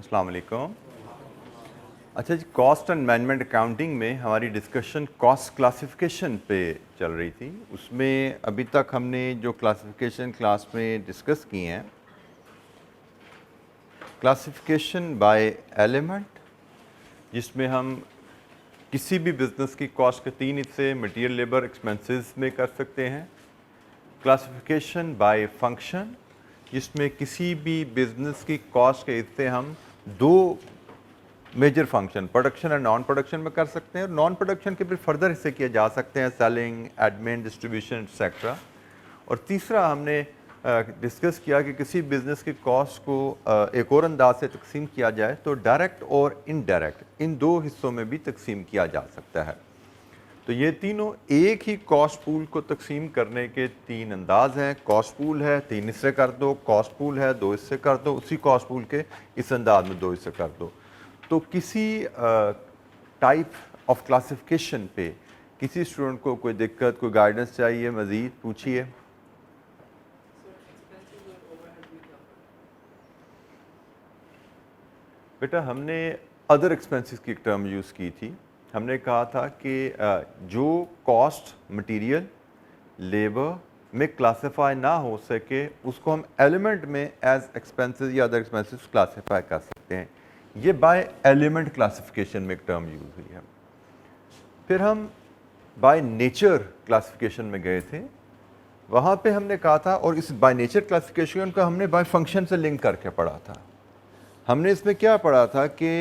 अस्सलाम वालेकुम। अच्छा जी, कॉस्ट एंड मैनेजमेंट अकाउंटिंग में हमारी डिस्कशन कॉस्ट क्लासिफिकेशन पे चल रही थी। उसमें अभी तक हमने जो क्लासिफिकेशन क्लास में डिस्कस किए हैं, क्लासिफिकेशन बाय एलिमेंट, जिसमें हम किसी भी बिज़नेस की कॉस्ट के 3 हिस्से मटेरियल, लेबर, एक्सपेंसेस में कर सकते हैं। क्लासिफिकेशन बाय फंक्शन, जिसमें किसी भी बिज़नेस की कॉस्ट के हिस्से हम 2 major function, production and non production में कर सकते हैं। नॉन प्रोडक्शन के फिर फर्दर हिस्से किए जा सकते हैं, सेलिंग, एडमिन, डिस्ट्रीब्यूशन एक्सेट्रा। और तीसरा हमने डिस्कस किया कि किसी बिज़नेस की कॉस्ट को एक और अंदाज से तकसीम किया जाए तो डायरेक्ट और इनडायरेक्ट, इन 2 हिस्सों में भी तकसीम किया जा सकता है। तो ये तीनों एक ही कॉस्ट पूल को तकसीम करने के 3 अंदाज हैं। कॉस्ट पूल है 3 हिस्से कर दो, कॉस्ट पूल है 2 हिस्से कर दो, उसी कॉस्ट पूल के इस अंदाज में 2 हिस्से कर दो। तो किसी टाइप ऑफ क्लासिफिकेशन पे किसी स्टूडेंट को कोई दिक्कत, कोई गाइडेंस चाहिए, मज़ीद पूछिए। बेटा, हमने अदर एक्सपेंसेस की टर्म यूज़ की थी। हमने कहा था कि जो कॉस्ट मटेरियल, लेबर में क्लासिफाई ना हो सके उसको हम एलिमेंट में एज एक्सपेंसेस या अदर एक्सपेंसेस क्लासिफाई कर सकते हैं। ये बाय एलिमेंट क्लासिफिकेशन में एक टर्म यूज़ हुई है। फिर हम बाय नेचर क्लासिफिकेशन में गए थे। वहाँ पे हमने कहा था, और इस बाय नेचर क्लासिफिकेशन को हमने बाय फंक्शन से लिंक करके पढ़ा था। हमने इसमें क्या पढ़ा था कि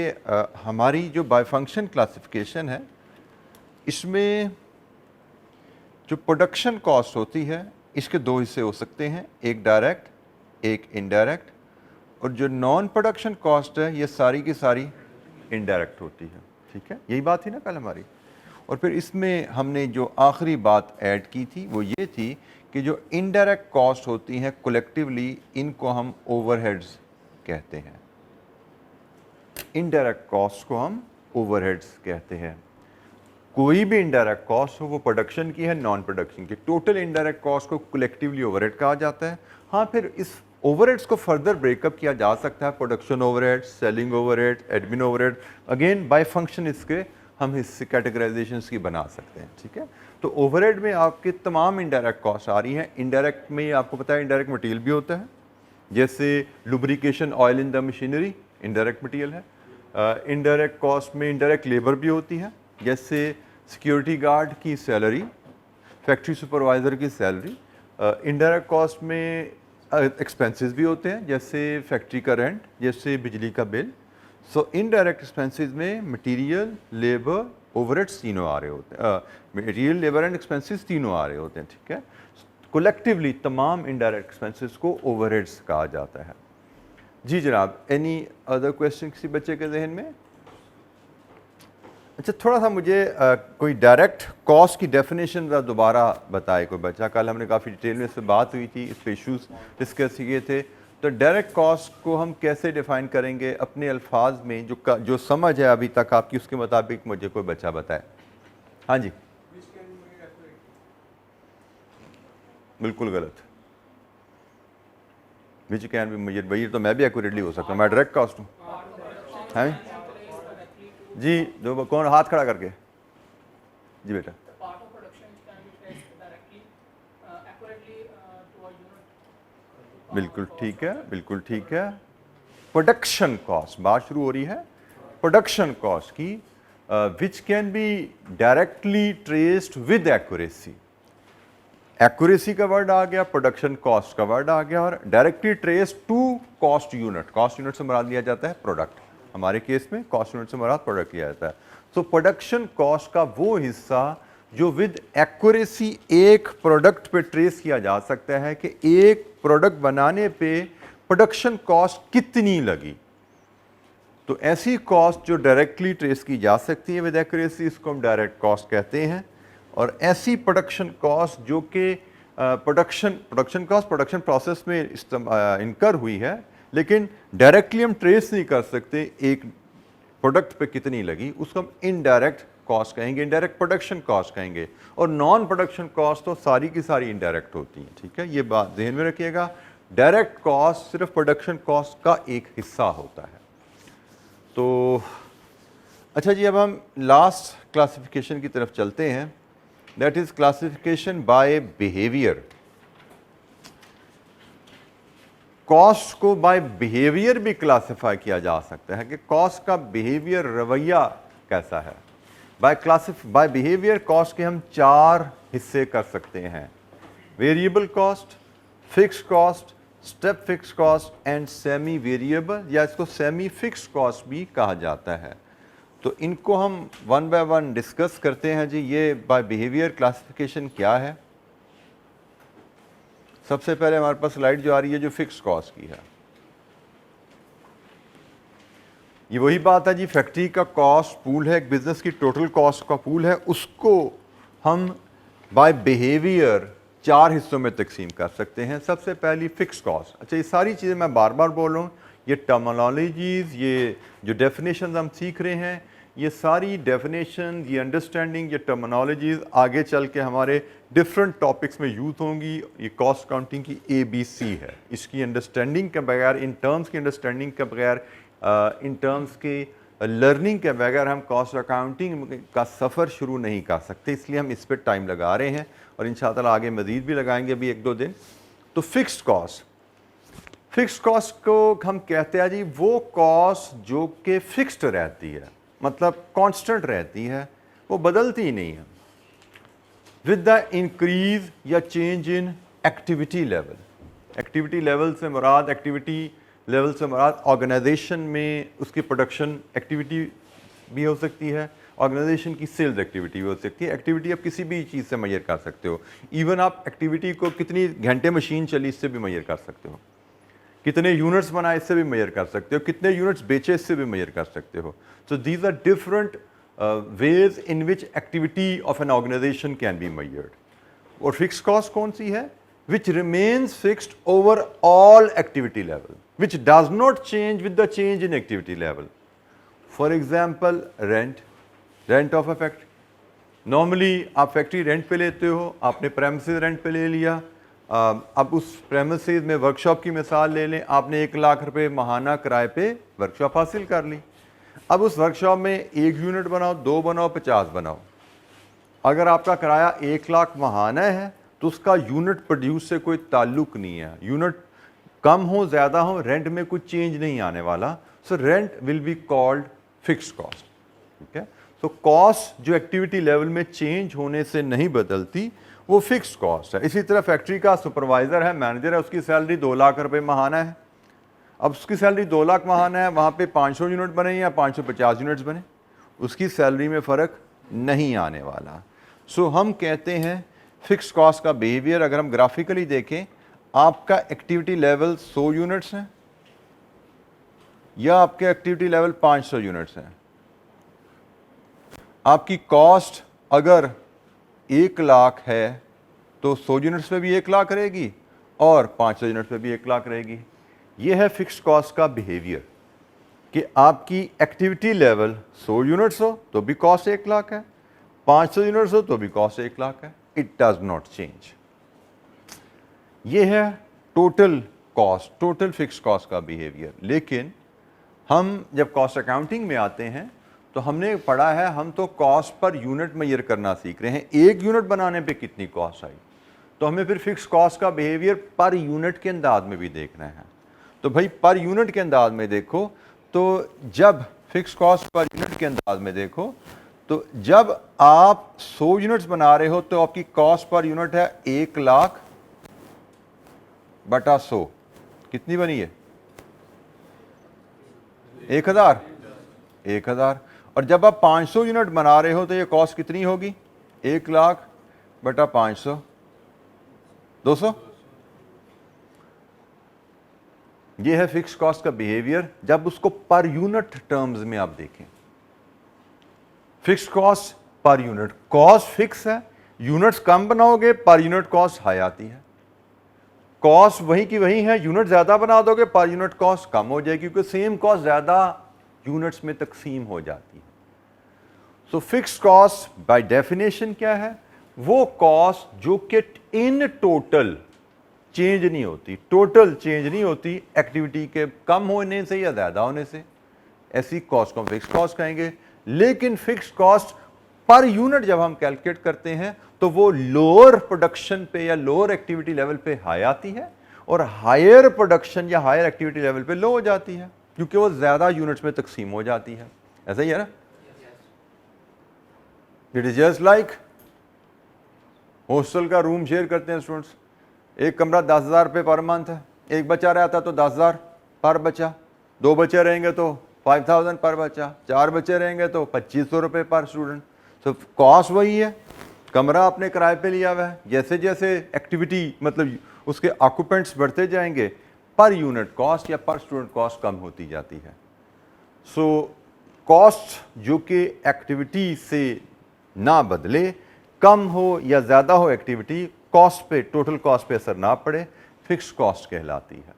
हमारी जो बाय फंक्शन क्लासिफिकेशन है, इसमें जो प्रोडक्शन कॉस्ट होती है इसके 2 हिस्से हो सकते हैं, एक डायरेक्ट, एक इनडायरेक्ट। और जो नॉन प्रोडक्शन कॉस्ट है ये सारी की सारी इनडायरेक्ट होती है। ठीक है, यही बात थी ना कल हमारी। और फिर इसमें हमने जो आखिरी बात ऐड की थी वो ये थी कि जो इनडायरेक्ट कॉस्ट होती हैं कलेक्टिवली, इनको हम ओवरहेड्स कहते हैं। इनडायरेक्ट कॉस्ट को हम ओवरहेड्स कहते हैं। कोई भी इनडायरेक्ट कॉस्ट हो, वो प्रोडक्शन की है, नॉन प्रोडक्शन की, टोटल इनडायरेक्ट कॉस्ट को कलेक्टिवली ओवरहेड कहा जाता है। हाँ, फिर इस ओवरहेड्स को फर्दर ब्रेकअप किया जा सकता है, production overhead, selling overhead, admin overhead. Again by function इसके हम इससे कैटेगराइजेशंस की बना सकते हैं। ठीक है, तो ओवरहेड में आपके तमाम इनडायरेक्ट कॉस्ट आ रही हैं। इनडायरेक्ट में आपको पता है इनडायरेक्ट मटेरियल भी होता है, जैसे lubrication oil in the machinery indirect material है। इनडायरेक्ट कॉस्ट में इनडायरेक्ट लेबर भी होती है, जैसे सिक्योरिटी गार्ड की सैलरी, फैक्ट्री सुपरवाइज़र की सैलरी। इनडायरेक्ट कॉस्ट में एक्सपेंसेस भी होते हैं, जैसे फैक्ट्री का रेंट, जैसे बिजली का बिल। सो इनडायरेक्ट एक्सपेंसेस में मटेरियल, लेबर, ओवरहेड्स तीनों आ रहे होते हैं। मटेरियल, लेबर एंड एक्सपेंसेस तीनों आ रहे होते हैं। ठीक है, कलेक्टिवली तमाम इनडायरेक्ट एक्सपेंसेस को ओवरहेड्स कहा जाता है। जी जनाब, एनी अदर क्वेश्चन किसी बच्चे के जहन में? अच्छा, थोड़ा सा मुझे कोई डायरेक्ट कॉस्ट की डेफिनेशन दोबारा बताए कोई बच्चा। कल हमने काफ़ी डिटेल में इस पर बात हुई थी, इस पर इशूज़ डिस्कस किए थे। तो डायरेक्ट कॉस्ट को हम कैसे डिफ़ाइन करेंगे अपने अल्फाज में, जो समझ है अभी तक आपकी, उसके मुताबिक मुझे कोई बच्चा बताए। हाँ जी, बिल्कुल गलत। विच कैन बी मेजर्ड, वही तो मैं भी एक्यूरेटली हो सकता हूँ, मैं डायरेक्ट कॉस्ट हूँ। हैं जी, जो कौन, हाथ खड़ा करके। जी बेटा, बिल्कुल ठीक है, बिल्कुल ठीक है। प्रोडक्शन कॉस्ट, बात शुरू हो रही है प्रोडक्शन कॉस्ट की, which can be directly traced with accuracy. Accuracy का वर्ड आ गया, प्रोडक्शन कॉस्ट का वर्ड आ गया, और directly traced to cost unit. Cost unit से मुराद लिया जाता है प्रोडक्ट। हमारे केस में कॉस्ट यूनिट से मुराद प्रोडक्ट लिया जाता है। तो प्रोडक्शन कॉस्ट का वो हिस्सा जो विद एक्यूरेसी एक प्रोडक्ट पे ट्रेस किया जा सकता है कि एक प्रोडक्ट बनाने पे प्रोडक्शन कॉस्ट कितनी लगी। तो ऐसी कॉस्ट जो डायरेक्टली ट्रेस की जा सकती है विद एक्यूरेसी, इसको हम डायरेक्ट कॉस्ट कहते हैं। और ऐसी प्रोडक्शन कॉस्ट जो कि प्रोडक्शन कॉस्ट प्रोडक्शन प्रोसेस में इनकर हुई है, लेकिन डायरेक्टली हम ट्रेस नहीं कर सकते एक प्रोडक्ट पे कितनी लगी, उसको हम इनडायरेक्ट कॉस्ट कहेंगे, इनडायरेक्ट प्रोडक्शन कॉस्ट कहेंगे। और नॉन प्रोडक्शन कॉस्ट तो सारी की सारी इनडायरेक्ट होती हैं। ठीक है, ये बात ध्यान में रखिएगा। डायरेक्ट कॉस्ट सिर्फ प्रोडक्शन कॉस्ट का एक हिस्सा होता है। तो अच्छा जी, अब हम लास्ट क्लासिफिकेशन की तरफ चलते हैं, that is classification by behaviour. Cost को बाय बिहेवियर भी क्लासिफाई किया जा सकता है कि कॉस्ट का बिहेवियर, रवैया कैसा है। बाय बिहेवियर कॉस्ट के हम 4 हिस्से कर सकते हैं, variable cost, fix cost, step fix cost and semi variable, या इसको सेमी फिक्स कॉस्ट भी कहा जाता है। तो इनको हम वन बाय वन डिस्कस करते हैं जी। ये बाय बिहेवियर क्लासिफिकेशन क्या है। सबसे पहले हमारे पास स्लाइड जो आ रही है जो फिक्स कॉस्ट की है, ये वही बात है जी, फैक्ट्री का कॉस्ट पूल है, एक बिजनेस की टोटल कॉस्ट का पूल है, उसको हम बाय बिहेवियर 4 हिस्सों में तकसीम कर सकते हैं। सबसे पहली फिक्स कॉस्ट। अच्छा, ये सारी चीज़ें मैं बार बार बोल रहा हूँ, ये टर्मिनोलॉजीज, ये जो डेफिनेशन हम सीख रहे हैं, ये सारी डेफिनेशन, ये अंडरस्टैंडिंग, ये टर्मिनोलॉजीज आगे चल के हमारे डिफरेंट टॉपिक्स में यूज होंगी। ये कॉस्ट काउंटिंग की ABC है, इसकी अंडरस्टैंडिंग के बगैर, इन टर्म्स की अंडरस्टैंडिंग के बगैर, इन टर्म्स के लर्निंग के बगैर हम कॉस्ट अकाउंटिंग का सफ़र शुरू नहीं कर सकते। इसलिए हम इस पर टाइम लगा रहे हैं और इंशाअल्लाह आगे मज़ीद भी लगाएंगे अभी 1-2 दिन। तो फिक्स्ड कॉस्ट को हम कहते हैं जी वो कॉस्ट जो कि फिक्स्ड रहती है, मतलब कांस्टेंट रहती है, वो बदलती नहीं है, विद द इंक्रीज या change in activity level. Activity level से मुराद, एक्टिविटी लेवल से मुराद ऑर्गेनाइजेशन में उसकी प्रोडक्शन एक्टिविटी भी हो सकती है, ऑर्गेनाइजेशन की सेल्स एक्टिविटी भी हो सकती है। एक्टिविटी आप किसी भी चीज़ से मेजर कर सकते हो। इवन आप एक्टिविटी को कितनी घंटे मशीन चली इससे भी मेजर कर सकते हो, कितने यूनिट्स बनाए इससे भी मेजर कर सकते हो, कितने यूनिट्स बेचे इससे भी मेजर कर सकते हो। So these are different ways in which activity of an organisation can be measured. और फिक्स कॉस्ट कौन सी है? Which remains fixed over all activity level, which does not change with the change in activity level. For example, rent of a factory. Normally आप factory rent पे लेते हो, आपने premises rent पे ले लिया। अब उस प्रेमिसेस में वर्कशॉप की मिसाल ले लें, आपने 1 लाख रुपए माहाना किराए पे वर्कशॉप हासिल कर ली। अब उस वर्कशॉप में 1 यूनिट बनाओ, 2 बनाओ, 50 बनाओ। अगर आपका किराया 1 लाख माहाना है तो उसका यूनिट प्रोड्यूस से कोई ताल्लुक नहीं है। यूनिट कम हो ज़्यादा हो, रेंट में कुछ चेंज नहीं आने वाला। So rent will be called fix cost. ठीक है, सो कॉस्ट जो एक्टिविटी लेवल में चेंज होने से नहीं बदलती वो फिक्स कॉस्ट है। इसी तरह फैक्ट्री का सुपरवाइजर है, मैनेजर है, उसकी सैलरी 2 लाख रुपए माहाना है। अब उसकी सैलरी 2 लाख माहाना है, वहाँ पे 500 यूनिट बने या 550 यूनिट्स बने, उसकी सैलरी में फ़र्क नहीं आने वाला। सो हम कहते हैं फिक्स कॉस्ट का बिहेवियर, अगर हम ग्राफिकली देखें, आपका एक्टिविटी लेवल 100 यूनिट्स हैं या आपके एक्टिविटी लेवल 500 यूनिट्स हैं, आपकी कॉस्ट अगर 1 लाख है तो 100 यूनिट्स पे भी 1 लाख रहेगी और 500 यूनिट्स पे भी 1 लाख रहेगी। ये है फिक्स्ड कॉस्ट का बिहेवियर कि आपकी एक्टिविटी लेवल 100 यूनिट्स हो तो भी कॉस्ट 1 लाख है, 500 यूनिट्स हो तो भी कॉस्ट 1 लाख है। It does not change. ये है total cost, total fix cost का बिहेवियर। लेकिन हम जब कॉस्ट अकाउंटिंग में आते हैं तो हमने पढ़ा है, हम तो कॉस्ट पर यूनिट मेजर करना सीख रहे हैं। 1 यूनिट बनाने पे कितनी कॉस्ट आई, तो हमें फिर फिक्स कॉस्ट का बिहेवियर पर यूनिट के अंदाज में भी देखना है। तो भाई पर यूनिट के अंदाज में देखो, तो जब फिक्स कॉस्ट पर यूनिट के अंदाज में देखो, तो जब आप 100 यूनिट्स बना रहे हो तो आपकी कॉस्ट पर यूनिट है 1 लाख बटा 100, कितनी बनी है? 1000। और जब आप 500 यूनिट बना रहे हो तो ये कॉस्ट कितनी होगी? 1 लाख बटा 500, 200। ये है फिक्स कॉस्ट का बिहेवियर जब उसको पर यूनिट टर्म्स में आप देखें। Fix cost per unit, cost fix है, यूनिट्स कम बनाओगे पर यूनिट कॉस्ट हाई आती है। कॉस्ट वही की वही है, यूनिट ज्यादा बना दोगे पर यूनिट कॉस्ट कम हो जाएगी, क्योंकि सेम कॉस्ट ज्यादा यूनिट्स में तकसीम हो जाती है। सो फिक्स्ड कॉस्ट बाय डेफिनेशन क्या है? वो कॉस्ट जो कि इन टोटल चेंज नहीं होती, टोटल चेंज नहीं होती एक्टिविटी के कम होने से या ज्यादा होने से। ऐसी कॉस्ट को हम फिक्स कॉस्ट कहेंगे। लेकिन फिक्स कॉस्ट पर यूनिट जब हम कैलकुलेट करते हैं तो वो लोअर प्रोडक्शन पे या लोअर एक्टिविटी लेवल पे हाई आती है और हायर प्रोडक्शन या हायर एक्टिविटी लेवल पे लो हो जाती है, क्योंकि वो ज्यादा यूनिट्स में तकसीम हो जाती है। ऐसा ही है ना? It is just like hostel का रूम शेयर करते हैं स्टूडेंट्स, एक कमरा 10,000 रुपये पर मंथ है, एक बच्चा रहता तो 10,000 पर बच्चा, 2 बच्चे रहेंगे तो 5,000 पर बच्चा, 4 बच्चे रहेंगे तो 2,500 रुपये पर स्टूडेंट। तो कॉस्ट वही है, कमरा आपने किराए पे लिया हुआ है, जैसे जैसे एक्टिविटी मतलब उसके ऑक्यूपेंट्स बढ़ते जाएंगे पर यूनिट कॉस्ट या पर स्टूडेंट कॉस्ट कम होती जाती है। सो कॉस्ट जो कि एक्टिविटी से ना बदले, कम हो या ज़्यादा हो एक्टिविटी, कॉस्ट पे, टोटल कॉस्ट पे असर ना पड़े, फिक्स कॉस्ट कहलाती है।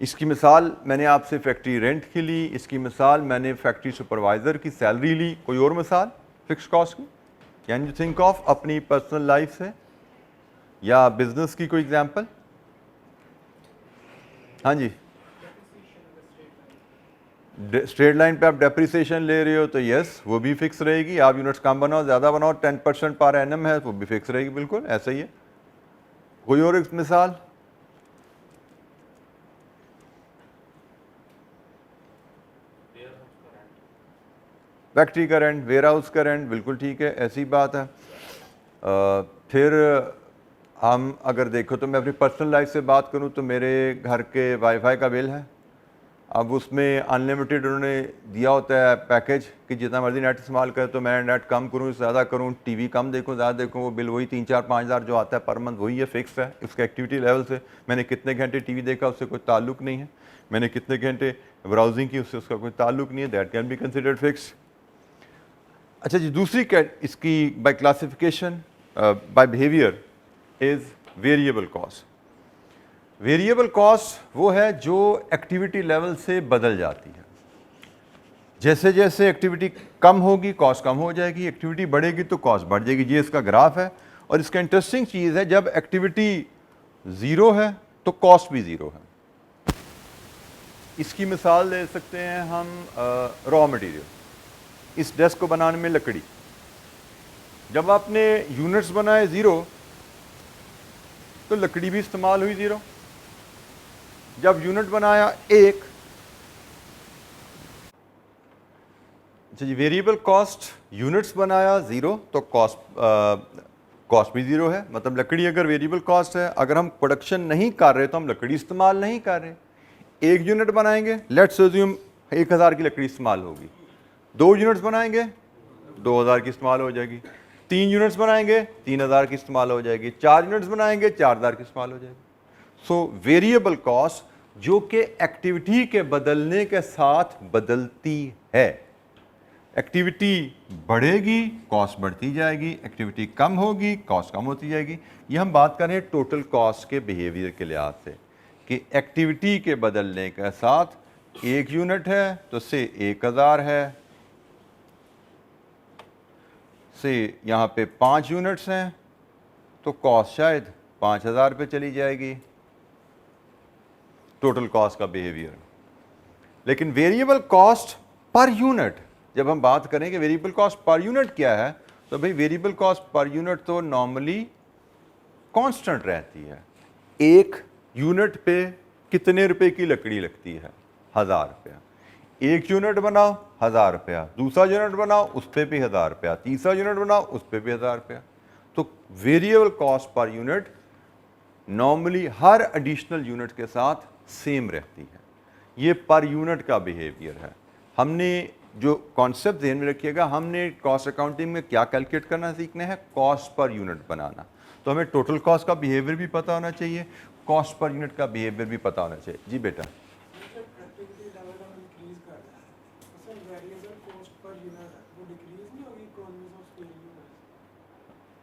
इसकी मिसाल मैंने आपसे फैक्ट्री रेंट की ली, इसकी मिसाल मैंने फैक्ट्री सुपरवाइज़र की सैलरी ली। कोई और मिसाल फिक्स कॉस्ट की? कैन यू थिंक ऑफ अपनी पर्सनल लाइफ से या बिजनेस की कोई एग्जांपल? हाँ जी, स्ट्रेट लाइन पे आप डेप्रिसिएशन ले रहे हो तो यस वो भी फिक्स रहेगी। आप यूनिट्स कम बनाओ ज़्यादा बनाओ, 10% पर एनम है वो भी फिक्स रहेगी, बिल्कुल ऐसा ही है। कोई और एक मिसाल? फैक्ट्री का रेंट, वेयर हाउस का रेंट, बिल्कुल ठीक है, ऐसी बात है। फिर हम अगर देखो तो मैं अपनी पर्सनल लाइफ से बात करूं तो मेरे घर के वाईफाई का बिल है। अब उसमें अनलिमिटेड उन्होंने दिया होता है पैकेज कि जितना मर्जी नेट इस्तेमाल करे, तो मैं नेट कम करूँ ज़्यादा करूँ, टीवी कम देखूँ ज़्यादा देखूँ, वो बिल वही 3-4-5 हज़ार जो आता है पर मंथ वही है, फिक्स है। उसके एक्टिविटी लेवल से मैंने कितने घंटे टीवी देखा उससे कोई ताल्लुक नहीं है, मैंने कितने घंटे ब्राउजिंग की उससे उसका कोई ताल्लुक नहीं है, that can be considered fix. अच्छा जी, दूसरी इसकी by classification by behaviour is variable cost. Variable cost वो है जो एक्टिविटी लेवल से बदल जाती है। जैसे जैसे एक्टिविटी कम होगी कॉस्ट कम हो जाएगी, एक्टिविटी बढ़ेगी तो कॉस्ट बढ़ जाएगी। ये इसका ग्राफ है और इसका इंटरेस्टिंग चीज़ है, जब एक्टिविटी ज़ीरो है तो कॉस्ट भी ज़ीरो है। इसकी मिसाल दे सकते हैं हम रॉ मटेरियल, इस डेस्क को बनाने में लकड़ी, जब आपने यूनिट्स बनाए ज़ीरो तो लकड़ी भी इस्तेमाल हुई ज़ीरो। जब यूनिट बनाया एक, अच्छा जी, वेरिएबल कॉस्ट यूनिट्स बनाया ज़ीरो तो कॉस्ट भी ज़ीरो है। मतलब लकड़ी अगर वेरिएबल कॉस्ट है, अगर हम प्रोडक्शन नहीं कर रहे तो हम लकड़ी इस्तेमाल नहीं कर रहे। एक यूनिट बनाएंगे, लेट्स अज्यूम 1,000 की लकड़ी इस्तेमाल होगी, 2 यूनिट्स बनाएंगे 2,000 की इस्तेमाल हो जाएगी, 3 यूनिट्स बनाएंगे 3,000 की इस्तेमाल हो जाएगी, 4 यूनिट्स बनाएंगे 4,000 की इस्तेमाल हो जाएगी। सो वेरिएबल कॉस्ट जो कि एक्टिविटी के बदलने के साथ बदलती है। एक्टिविटी बढ़ेगी कॉस्ट बढ़ती जाएगी, एक्टिविटी कम होगी कॉस्ट कम होती जाएगी। ये हम बात कर रहे हैं टोटल कॉस्ट के बिहेवियर के लिहाज से कि एक्टिविटी के बदलने के साथ एक यूनिट है तो से 1,000 है, से यहाँ पे 5 यूनिट्स हैं तो कॉस्ट शायद 5,000 पे चली जाएगी, टोटल कॉस्ट का बिहेवियर। लेकिन वेरिएबल कॉस्ट पर यूनिट, जब हम बात करें कि वेरिएबल कॉस्ट पर यूनिट क्या है, तो भाई वेरिएबल कॉस्ट पर यूनिट तो नॉर्मली कांस्टेंट रहती है। एक यूनिट पे कितने रुपए की लकड़ी लगती है? 1,000 रुपया। एक यूनिट बनाओ 1,000 रुपया, दूसरा यूनिट बनाओ उस पर भी 1,000 रुपया, तीसरा यूनिट बनाओ उस पर भी 1,000 रुपया। तो variable cost per unit normally हर एडिशनल यूनिट के साथ सेम रहती है। ये पर यूनिट का बिहेवियर है। हमने जो कॉन्सेप्ट ध्यान में रखिएगा, हमने कॉस्ट अकाउंटिंग में क्या कैलकुलेट करना सीखना है, कॉस्ट पर यूनिट बनाना। तो हमें टोटल कॉस्ट का बिहेवियर भी पता होना चाहिए, कॉस्ट पर यूनिट का बिहेवियर भी पता होना चाहिए। जी बेटा,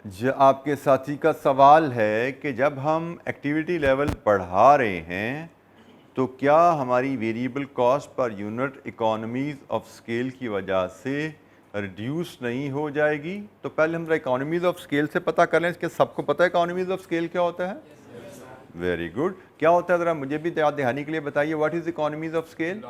जो आपके साथी का सवाल है कि जब हम एक्टिविटी लेवल बढ़ा रहे हैं तो क्या हमारी variable cost per unit economies of scale की वजह से रिड्यूस नहीं हो जाएगी? तो पहले हम इकोनॉमीज ऑफ स्केल से पता कर लें। इसके सबको पता है इकोनॉमीज ऑफ स्केल क्या होता है? Very good. क्या होता है ज़रा मुझे भी याद दहानी के लिए बताइए, what is economies of scale?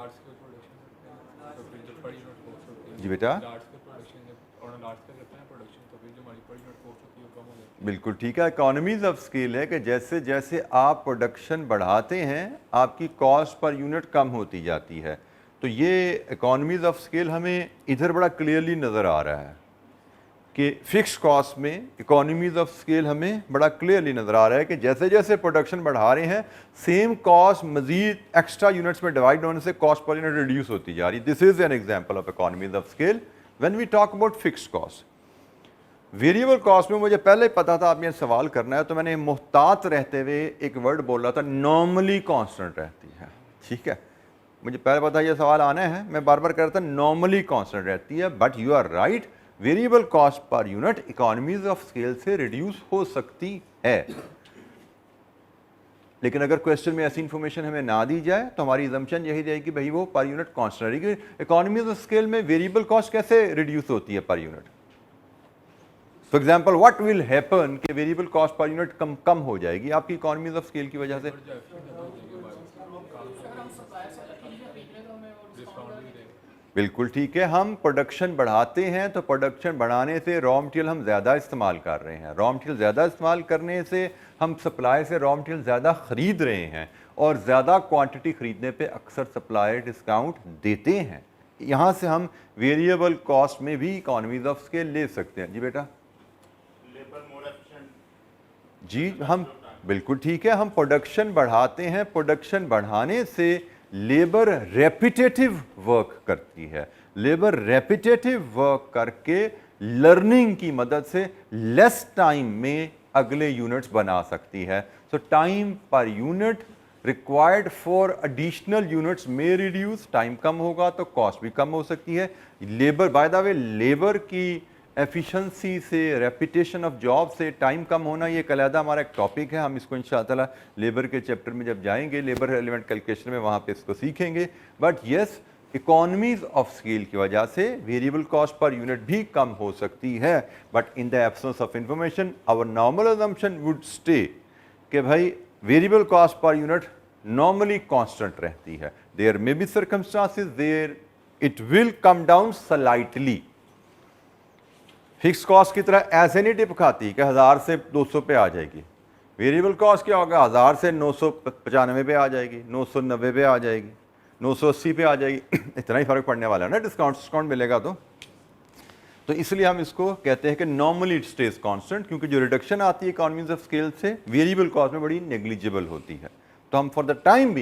जी बेटा, लार्ज स्केल प्रोडक्शन जब और लार्ज स्केल करते हैं प्रोडक्शन तो फिर जो हमारी पर यूनिट कॉस्ट होती है वो कम हो जाती बिल्कुल ठीक है। इकोनॉमीज ऑफ स्केल है कि जैसे जैसे आप प्रोडक्शन बढ़ाते हैं आपकी कॉस्ट पर यूनिट कम होती जाती है। तो ये इकोनॉमीज ऑफ स्केल हमें इधर बड़ा क्लियरली नज़र आ रहा है कि फिक्स कॉस्ट में इकोनॉमीज ऑफ स्केल हमें बड़ा क्लियरली नज़र आ रहा है कि जैसे जैसे प्रोडक्शन बढ़ा रहे हैं सेम कॉस्ट मजीद एक्स्ट्रा यूनिट्स में डिवाइड होने से कॉस्ट पर यूनिट रिड्यूस होती जा रही है। This is an example of economies of scale when we talk about fix cost. Variable cost में मुझे पहले पता था आपने सवाल करना है, तो मैंने मुहतात रहते हुए एक वर्ड बोला था, नॉर्मली कांस्टेंट रहती है। ठीक है, मुझे पहले पता ये सवाल आना है, मैं बार बार कह रहा था नॉर्मली कांस्टेंट रहती है, but you are right, variable cost per unit economies of scale से रिड्यूस हो सकती है। लेकिन अगर क्वेश्चन में ऐसी इंफॉर्मेशन हमें ना दी जाए तो हमारी अजम्पशन यही रहेगी भाई वो पर यूनिट कांस्टेंट रहेगी। इकोनॉमीज ऑफ स्केल में वेरिएबल कॉस्ट कैसे रिड्यूस होती है per unit? For example what will happen कि वेरिएबल कॉस्ट पर यूनिट कम हो जाएगी आपकी इकोनॉमीज ऑफ स्केल की वजह से। बिल्कुल ठीक है, हम प्रोडक्शन बढ़ाते हैं तो प्रोडक्शन बढ़ाने से रॉ मटेरियल हम ज़्यादा इस्तेमाल कर रहे हैं, रॉ मटेरियल ज़्यादा इस्तेमाल करने से हम सप्लाई से रॉ मटेरियल ज़्यादा ख़रीद रहे हैं और ज़्यादा क्वांटिटी ख़रीदने पे अक्सर सप्लायर डिस्काउंट देते हैं। यहाँ से हम वेरिएबल कॉस्ट में भी इकोनॉमीज ऑफ स्केल ले सकते हैं। जी बेटा, जी हम बिल्कुल ठीक है, हम प्रोडक्शन बढ़ाते हैं, प्रोडक्शन बढ़ाने से लेबर रेपिटेटिव वर्क करती है, लेबर रेपिटेटिव वर्क करके लर्निंग की मदद से लेस टाइम में अगले यूनिट्स बना सकती है। सो time per unit required for additional units में रिड्यूस, टाइम कम होगा तो कॉस्ट भी कम हो सकती है। Labour by the way, labour की एफिशिएंसी से, रेपिटेशन ऑफ जॉब से टाइम कम होना, ये अलहदा हमारा एक टॉपिक है, हम इसको इंशाअल्लाह लेबर के चैप्टर में जब जाएंगे लेबर रेलिवेंट कैलकुलेशन में वहाँ पे इसको सीखेंगे। But yes, economies of scale की वजह से वेरिएबल कॉस्ट पर यूनिट भी कम हो सकती है, but in the absence of information our normal assumption would stay कि भाई variable cost per unit normally constant रहती है। There may be circumstances where it will come down slightly. Fix cost की तरह ऐसे नहीं टिप खाती कि 1000 से 200 पे आ जाएगी। वेरिएबल कॉस्ट क्या होगा, 1000 से 995 पे आ जाएगी, 990 पे आ जाएगी, 980 पे आ जाएगी। इतना ही फर्क पड़ने वाला है ना, डिस्काउंट मिलेगा तो इसलिए हम इसको कहते हैं कि नॉर्मली इट स्टेज कांस्टेंट, क्योंकि जो रिडक्शन आती है इकोनॉमीज ऑफ स्केल से वेरिएबल कॉस्ट में बड़ी नेग्लिजिबल होती है। तो हम फॉर द टाइम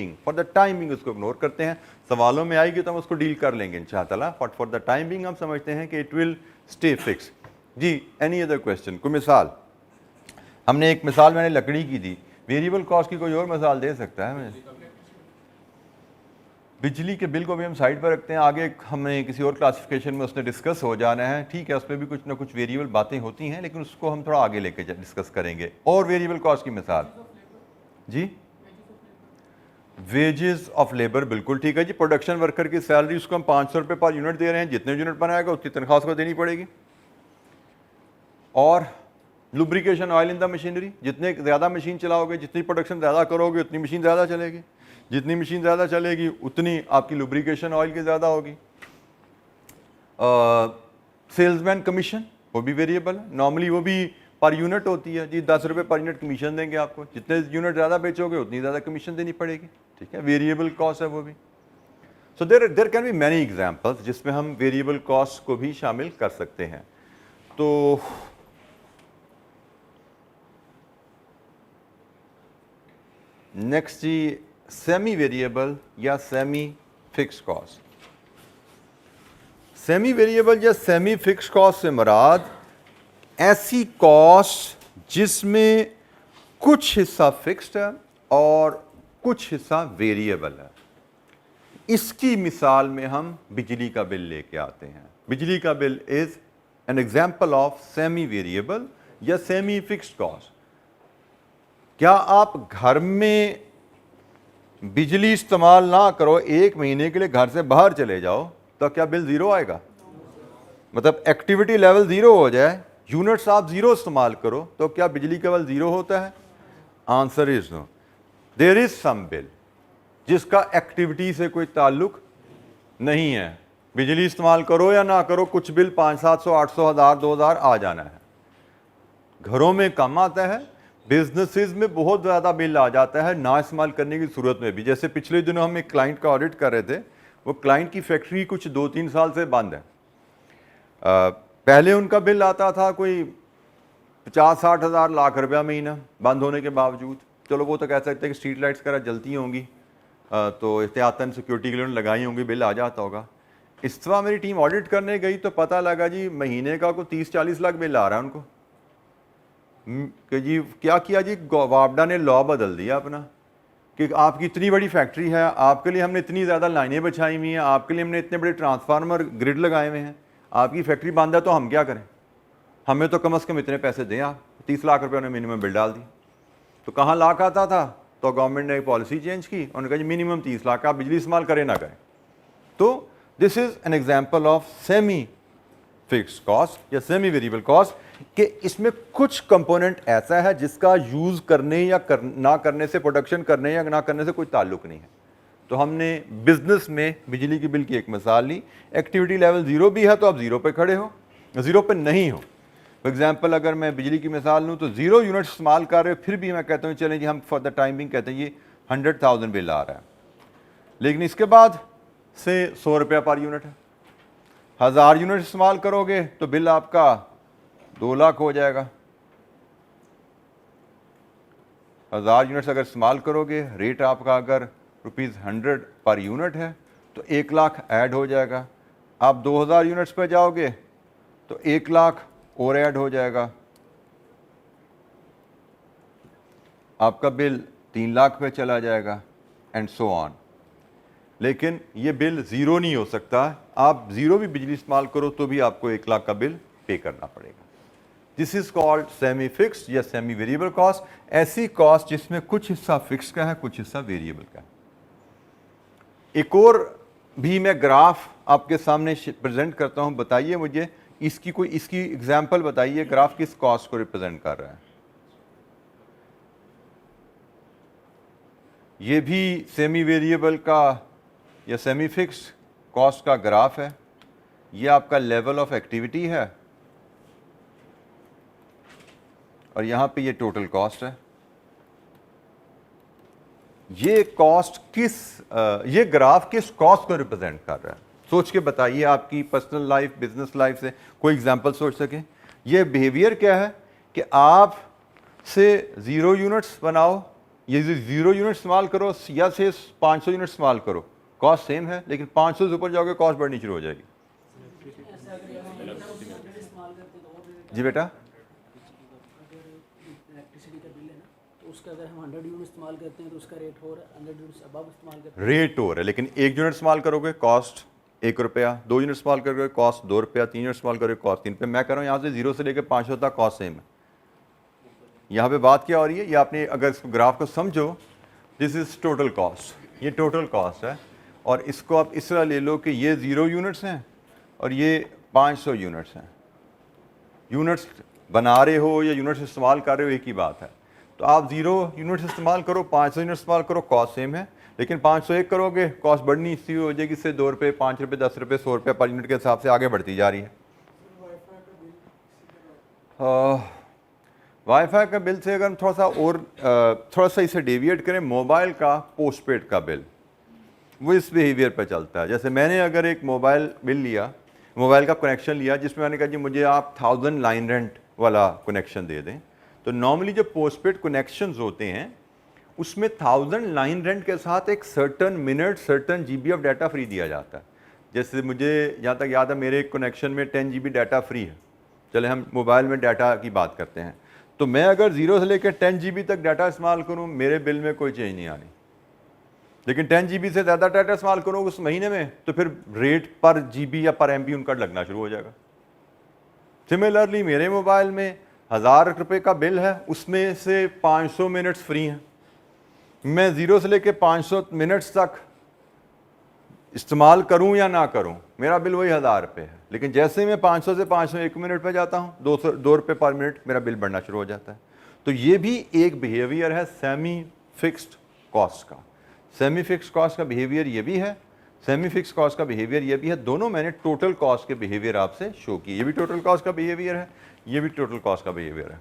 बिंग उसको इग्नोर करते हैं। सवालों में आएगी तो हम उसको डील कर लेंगे इंशाअल्लाह, but for the time being हम समझते हैं कि इट विल स्टे फिक्स। जी, एनी अदर क्वेश्चन? कोई मिसाल? हमने एक मिसाल मैंने लकड़ी की दी, वेरिएबल कॉस्ट की कोई और मिसाल दे सकता है? मैं बिजली के बिल को भी हम साइड पर रखते हैं, आगे हमें किसी और क्लासिफिकेशन में उसने डिस्कस हो जाना है। ठीक है, उसमें भी कुछ ना कुछ वेरिएबल बातें होती हैं, लेकिन उसको हम थोड़ा आगे लेके डिस्कस करेंगे। और वेरिएबल कॉस्ट की मिसाल? जी, वेजेस ऑफ लेबर, बिल्कुल ठीक है जी। प्रोडक्शन वर्कर की सैलरी उसको हम 500 रुपये पर यूनिट दे रहे हैं, जितने यूनिट बनाएगा उतनी तनख्वाह उसको देनी पड़ेगी। और lubrication oil in the machinery, जितने ज़्यादा मशीन चलाओगे, जितनी प्रोडक्शन ज़्यादा करोगे उतनी मशीन ज़्यादा चलेगी, जितनी मशीन ज़्यादा चलेगी उतनी आपकी लुब्रिकेशन ऑयल की ज़्यादा होगी। सेल्समैन कमीशन वो भी वेरिएबल है, नॉर्मली वो भी पर यूनिट होती है जी, 10 रुपये पर यूनिट कमीशन देंगे आपको, जितने यूनिट ज़्यादा बेचोगे उतनी ज़्यादा कमीशन देनी पड़ेगी। ठीक है, वेरिएबल कॉस्ट है वो भी। So there can be many examples जिसमें हम वेरिएबल कॉस्ट को भी शामिल कर सकते हैं। तो नेक्स्ट जी, सेमी वेरिएबल या semi fix cost. Semi variable या सेमी फिक्स कॉस्ट से मुराद ऐसी कॉस्ट जिसमें कुछ हिस्सा फिक्स्ड है और कुछ हिस्सा वेरिएबल है। इसकी मिसाल में हम बिजली का बिल लेके आते हैं। बिजली का bill is an example of semi variable या सेमी फिक्स्ड कॉस्ट। क्या आप घर में बिजली इस्तेमाल ना करो, 1 महीने के लिए घर से बाहर चले जाओ, तो क्या बिल ज़ीरो आएगा? मतलब एक्टिविटी लेवल ज़ीरो हो जाए, यूनिट्स आप ज़ीरो इस्तेमाल करो, तो क्या बिजली का बिल ज़ीरो होता है? Answer is no. There is some bill जिसका एक्टिविटी से कोई ताल्लुक नहीं है, बिजली इस्तेमाल करो या ना करो, कुछ बिल 500-700, 800, 1000, 2000 आ जाना है। घरों में कम आता है, बिजनेसेस में बहुत ज़्यादा बिल आ जाता है ना इस्तेमाल करने की सूरत में भी। जैसे पिछले दिनों हम एक क्लाइंट का ऑडिट कर रहे थे, वो क्लाइंट की फैक्ट्री कुछ 2-3 साल से बंद है। पहले उनका बिल आता था कोई 50-60 हज़ार लाख रुपया महीना बंद होने के बावजूद। चलो वो तो कह सकते हैं कि स्ट्रीट लाइट्स वगैरह जलती होंगी तो एहतियातन सिक्योरिटी के लिए उन्होंने लगाई होंगी, बिल आ जाता होगा। इस तरह मेरी टीम ऑडिट करने गई तो पता लगा जी महीने का कोई 30-40 लाख बिल आ रहा है उनको। कि जी क्या किया जी, वापडा ने लॉ बदल दिया अपना कि आपकी इतनी बड़ी फैक्ट्री है, आपके लिए हमने इतनी ज़्यादा लाइनें बिछाई हुई हैं, आपके लिए हमने इतने बड़े ट्रांसफार्मर ग्रिड लगाए हुए हैं, आपकी फैक्ट्री बंद है तो हम क्या करें, हमें तो कम से कम इतने पैसे दें आप। 30 लाख रुपए उन्होंने मिनिमम बिल डाल दी। तो कहाँ लाख आता था, तो गवर्नमेंट ने एक पॉलिसी चेंज की, उन्होंने कहा जी मिनिमम 30 लाख आप बिजली इस्तेमाल करें ना करें। तो this is an example of semi fix cost या सेमी वेरिएबल कॉस्ट कि इसमें कुछ कंपोनेंट ऐसा है जिसका यूज करने या ना करने से, प्रोडक्शन करने या ना करने से कोई ताल्लुक नहीं है। तो हमने बिजनेस में बिजली की बिल की एक मिसाल ली। एक्टिविटी लेवल 0 भी है तो आप 0 पे खड़े हो, 0 पे नहीं हो। फॉर एग्जाम्पल अगर मैं बिजली की मिसाल लूँ तो 0 यूनिट इस्तेमाल कर रहे हो, फिर भी मैं कहता हूँ चलें जी हम फॉर द टाइमिंग कहते हैं ये 100,000 बिल आ रहा है, लेकिन इसके बाद से 100 रुपया पर यूनिट है। 1000 यूनिट इस्तेमाल करोगे तो बिल आपका 2 लाख हो जाएगा। 1000 यूनिट्स अगर इस्तेमाल करोगे, रेट आपका अगर ₹100 पर यूनिट है तो 1 लाख ऐड हो जाएगा। आप 2000 यूनिट्स पे जाओगे तो 1 लाख और ऐड हो जाएगा, आपका बिल 3 लाख पे चला जाएगा एंड सो ऑन। लेकिन ये बिल 0 नहीं हो सकता, आप 0 भी बिजली इस्तेमाल करो तो भी आपको 1 लाख का बिल पे करना पड़ेगा। This is called semi fixed या सेमी वेरिएबल कॉस्ट, ऐसी कॉस्ट जिसमें कुछ हिस्सा फिक्स का है, कुछ हिस्सा वेरिएबल का है। एक और भी मैं ग्राफ आपके सामने प्रेजेंट करता हूं, बताइए मुझे इसकी एग्जांपल बताइए, ग्राफ किस कॉस्ट को रिप्रेजेंट कर रहा है। ये भी सेमी वेरिएबल का या सेमी फिक्स्ड कॉस्ट का ग्राफ है। ये आपका लेवल ऑफ एक्टिविटी है और यहां पे ये टोटल कॉस्ट है। ये कॉस्ट ये ग्राफ किस कॉस्ट को रिप्रेजेंट कर रहा है, सोच के बताइए। आपकी पर्सनल लाइफ, बिजनेस लाइफ से कोई एग्जांपल सोच सके। ये बिहेवियर क्या है कि आप से 0 यूनिट्स बनाओ, ये 0 यूनिट इस्तेमाल करो या से 500 यूनिट इस्तेमाल करो, कॉस्ट सेम है, लेकिन 500 से ऊपर जाओगे कॉस्ट बढ़नी शुरू हो जाएगी। जी बेटा, इलेक्ट्रिसिटी का बिल है ना, तो उसका अगर हम 100 यूनिट इस्तेमाल करते हैं तो उसका रेट हो रहा है 100 यूनिट्स अबव इस्तेमाल करते हैं रेट हो रहा है, लेकिन 1 यूनिट इस्तेमाल करोगे कॉस्ट 1 रुपया, 2 यूनिट इस्तेमाल करोगे कॉस्ट 2 रुपया, 3 यूनिट इस्तेमाल करोगे कॉस्ट 3 रुपये। मैं कह रहा हूँ यहाँ से 0 से लेकर 500 तक कॉस्ट सेम है। यहाँ पे बात क्या हो रही है, ये आपने अगर इसको ग्राफ को समझो, दिस इज टोटल कॉस्ट, ये टोटल कॉस्ट है। और इसको आप इस तरह ले लो कि ये 0 यूनिट्स हैं और ये 500 यूनिट्स हैं। यूनिट्स बना रहे हो या यूनिट्स इस्तेमाल कर रहे हो एक ही बात है। तो आप 0 यूनिट्स इस्तेमाल करो, 500 यूनिट इस्तेमाल करो, कॉस्ट सेम है, लेकिन 501 करोगे कॉस्ट बढ़नी इसी हो जाएगी, इससे 2 रुपये, 5 रुपये, 10 रुपये, 100 रुपये पर यूनिट के हिसाब से आगे बढ़ती जा रही है। वाईफाई का बिल से अगर हम थोड़ा सा इसे डेविएट करें, मोबाइल का पोस्टपेड का बिल वो इस बिहेवियर पर चलता है। जैसे मैंने अगर एक मोबाइल बिल लिया, मोबाइल का कनेक्शन लिया, जिसमें मैंने कहा जी मुझे आप 1000 लाइन रेंट वाला कनेक्शन दे दें, तो नॉर्मली जो पोस्टपेड कनेक्शंस होते हैं उसमें 1000 लाइन रेंट के साथ एक certain minute, certain GB of data free दिया जाता है। जैसे मुझे जहाँ तक याद है मेरे कनेक्शन में 10 GB डाटा फ्री है। चले हम मोबाइल में डाटा की बात करते हैं, तो मैं अगर 0 से लेकर 10 GB तक डाटा इस्तेमाल करूँ मेरे बिल में कोई चेंज नहीं आनी, लेकिन 10 GB से ज़्यादा डाटा इस्तेमाल करो उस महीने में तो फिर रेट पर GB या पर MB उनका लगना शुरू हो जाएगा। सिमिलरली मेरे मोबाइल में 1000 रुपये का बिल है, उसमें से 500 मिनट्स फ्री हैं। मैं 0 से लेकर 500 मिनट्स तक इस्तेमाल करूं या ना करूं मेरा बिल वही 1000 रुपये है, लेकिन जैसे मैं 500 से 501 मिनट पे जाता हूं 2 रुपये पर मिनट मेरा बिल बढ़ना शुरू हो जाता है। तो ये भी एक बिहेवियर है सेमी फिक्स्ड कॉस्ट का। सेमी फिक्स्ड कॉस्ट का बिहेवियर ये भी है सेमी फिक्स कॉस्ट का बिहेवियर ये भी है। दोनों मैंने टोटल कॉस्ट के बिहेवियर आपसे शो किए। ये भी टोटल कॉस्ट का बिहेवियर है, ये भी टोटल कॉस्ट का बिहेवियर है।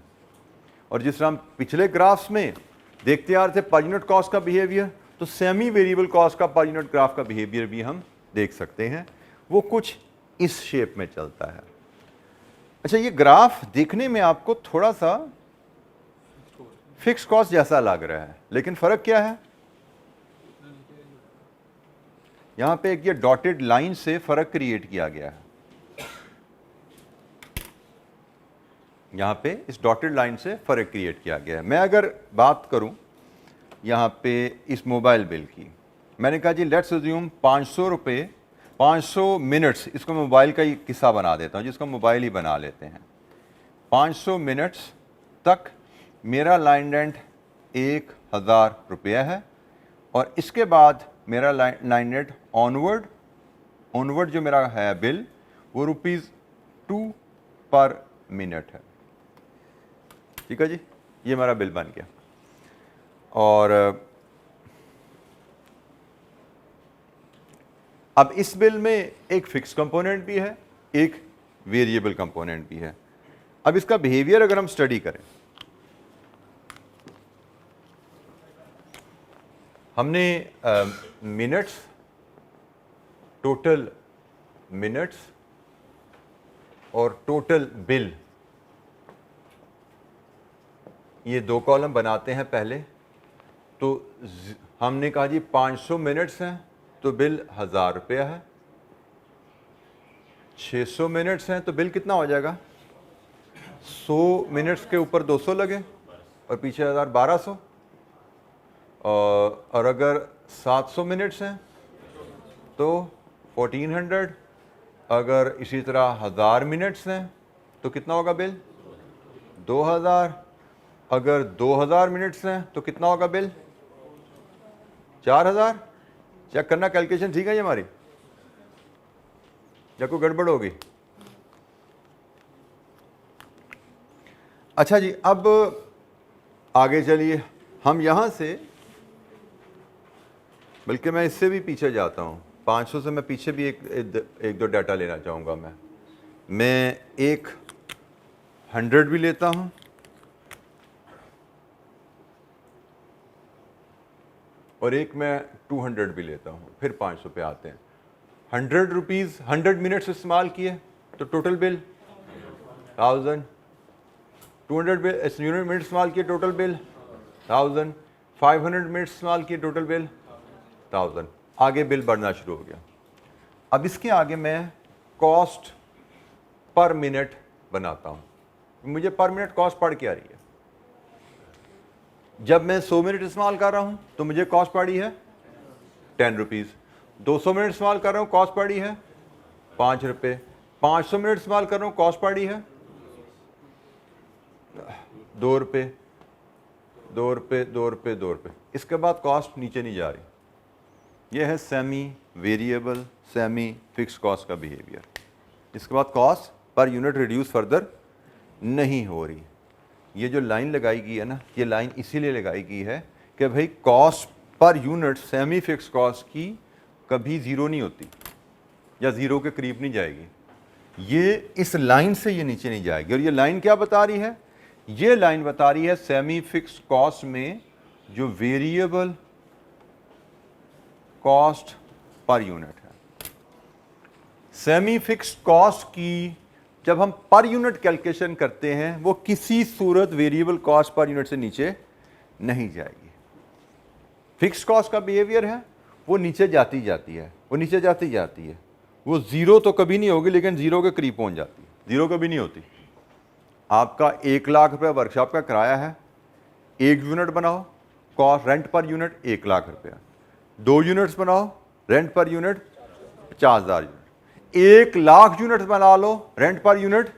और जिस तरह हम पिछले ग्राफ्स में देखते आ रहे थे पर यूनिट कॉस्ट का बिहेवियर, तो सेमी वेरिएबल कॉस्ट का पर यूनिट ग्राफ का बिहेवियर भी हम देख सकते हैं। वो कुछ इस शेप में चलता है। अच्छा, ये ग्राफ देखने में आपको थोड़ा सा फिक्स कॉस्ट जैसा लग रहा है, लेकिन फर्क क्या है? यहां पे एक ये डॉटेड लाइन से फर्क क्रिएट किया गया है। यहां पे इस डॉटेड लाइन से फर्क क्रिएट किया गया है। मैं अगर बात करूं यहां पे इस मोबाइल बिल की, मैंने कहा जी लेट्स अज्यूम 500 रुपये 500 मिनट्स, इसको मोबाइल का ही किस्सा बना देता हूं जिसको मोबाइल ही बना लेते हैं। 500 मिनट्स तक मेरा लाइन रेंट 1000 रुपया है, और इसके बाद मेरा लाइन रेंट ऑनवर्ड जो मेरा है बिल वो ₹2 पर मिनट है। ठीक है जी, ये मेरा बिल बन गया। और अब इस बिल में एक फिक्स कंपोनेंट भी है, एक वेरिएबल कंपोनेंट भी है। अब इसका बिहेवियर अगर हम स्टडी करें, हमने मिनट्स, टोटल मिनट्स और टोटल बिल, ये दो कॉलम बनाते हैं पहले। तो हमने कहा जी 500 मिनट्स हैं तो बिल 1000 रुपया है, 600 मिनट्स हैं तो बिल कितना हो जाएगा? 100 मिनट्स के ऊपर 200 लगे और पीछे 1000, 1200। और अगर 700 मिनट्स हैं तो 1400। अगर इसी तरह 1000 मिनट्स हैं तो कितना होगा बिल? 2000। अगर 2000 मिनट्स हैं तो कितना होगा बिल? 4000। चेक करना कैलकुलेशन ठीक है ये हमारी, या कोई गड़बड़ होगी? अच्छा जी, अब आगे चलिए। हम यहां से, बल्कि मैं इससे भी पीछे जाता हूं, 500 से मैं पीछे भी एक दो डाटा लेना चाहूंगा। मैं एक 100 भी लेता हूं, और एक मैं 200 भी लेता हूं, फिर 500 पे आते हैं। 100 रुपीज़ 100 मिनट्स इस्तेमाल किए तो टोटल बिल 1000। 200 यूनिट मिनट इस्तेमाल किए, टोटल बिल 1000। 500 मिनट्स इस्तेमाल किए, टोटल बिल 1000। आगे बिल बढ़ना शुरू हो गया। अब इसके आगे मैं कॉस्ट पर मिनट बनाता हूं। मुझे पर मिनट कॉस्ट पड़ क्या रही है? जब मैं 100 मिनट इस्तेमाल कर रहा हूं तो मुझे कॉस्ट पड़ी है 10 रुपीज़। 200 मिनट इस्तेमाल कर रहा हूं, कॉस्ट पड़ी है 5 रुपये। 500 मिनट इस्तेमाल कर रहा हूं, कॉस्ट पड़ी है 2 रुपये, 2 रुपये, 2 रुपये, 2 रुपये। इसके बाद कॉस्ट नीचे नहीं जा रही। यह है semi variable semi fix cost का बिहेवियर। इसके बाद cost per unit reduce further नहीं हो रही। ये जो लाइन लगाई गई है ना, ये लाइन इसीलिए लगाई गई है कि भाई cost per unit semi fix cost की कभी ज़ीरो नहीं होती या ज़ीरो के करीब नहीं जाएगी। ये इस लाइन से ये नीचे नहीं जाएगी। और ये लाइन क्या बता रही है? ये लाइन बता रही है सेमी फिक्स कॉस्ट में जो वेरिएबल कॉस्ट पर यूनिट है। सेमी फिक्स कॉस्ट की जब हम पर यूनिट कैलकुलेशन करते हैं वो किसी सूरत वेरिएबल कॉस्ट पर यूनिट से नीचे नहीं जाएगी। फिक्स कॉस्ट का बिहेवियर है वो नीचे जाती जाती है, वो नीचे जाती जाती है। वो ज़ीरो तो कभी नहीं होगी, लेकिन ज़ीरो के करीब पहुंच जाती है। ज़ीरो कभी नहीं होती। आपका 1 लाख रुपया वर्कशॉप का किराया है, 1 यूनिट बनाओ, cost rent per unit 1 lakh रुपया। 2 यूनिट्स बनाओ, rent per unit 50,000 unit. 1 lakh units बना लो, रेंट पर यूनिट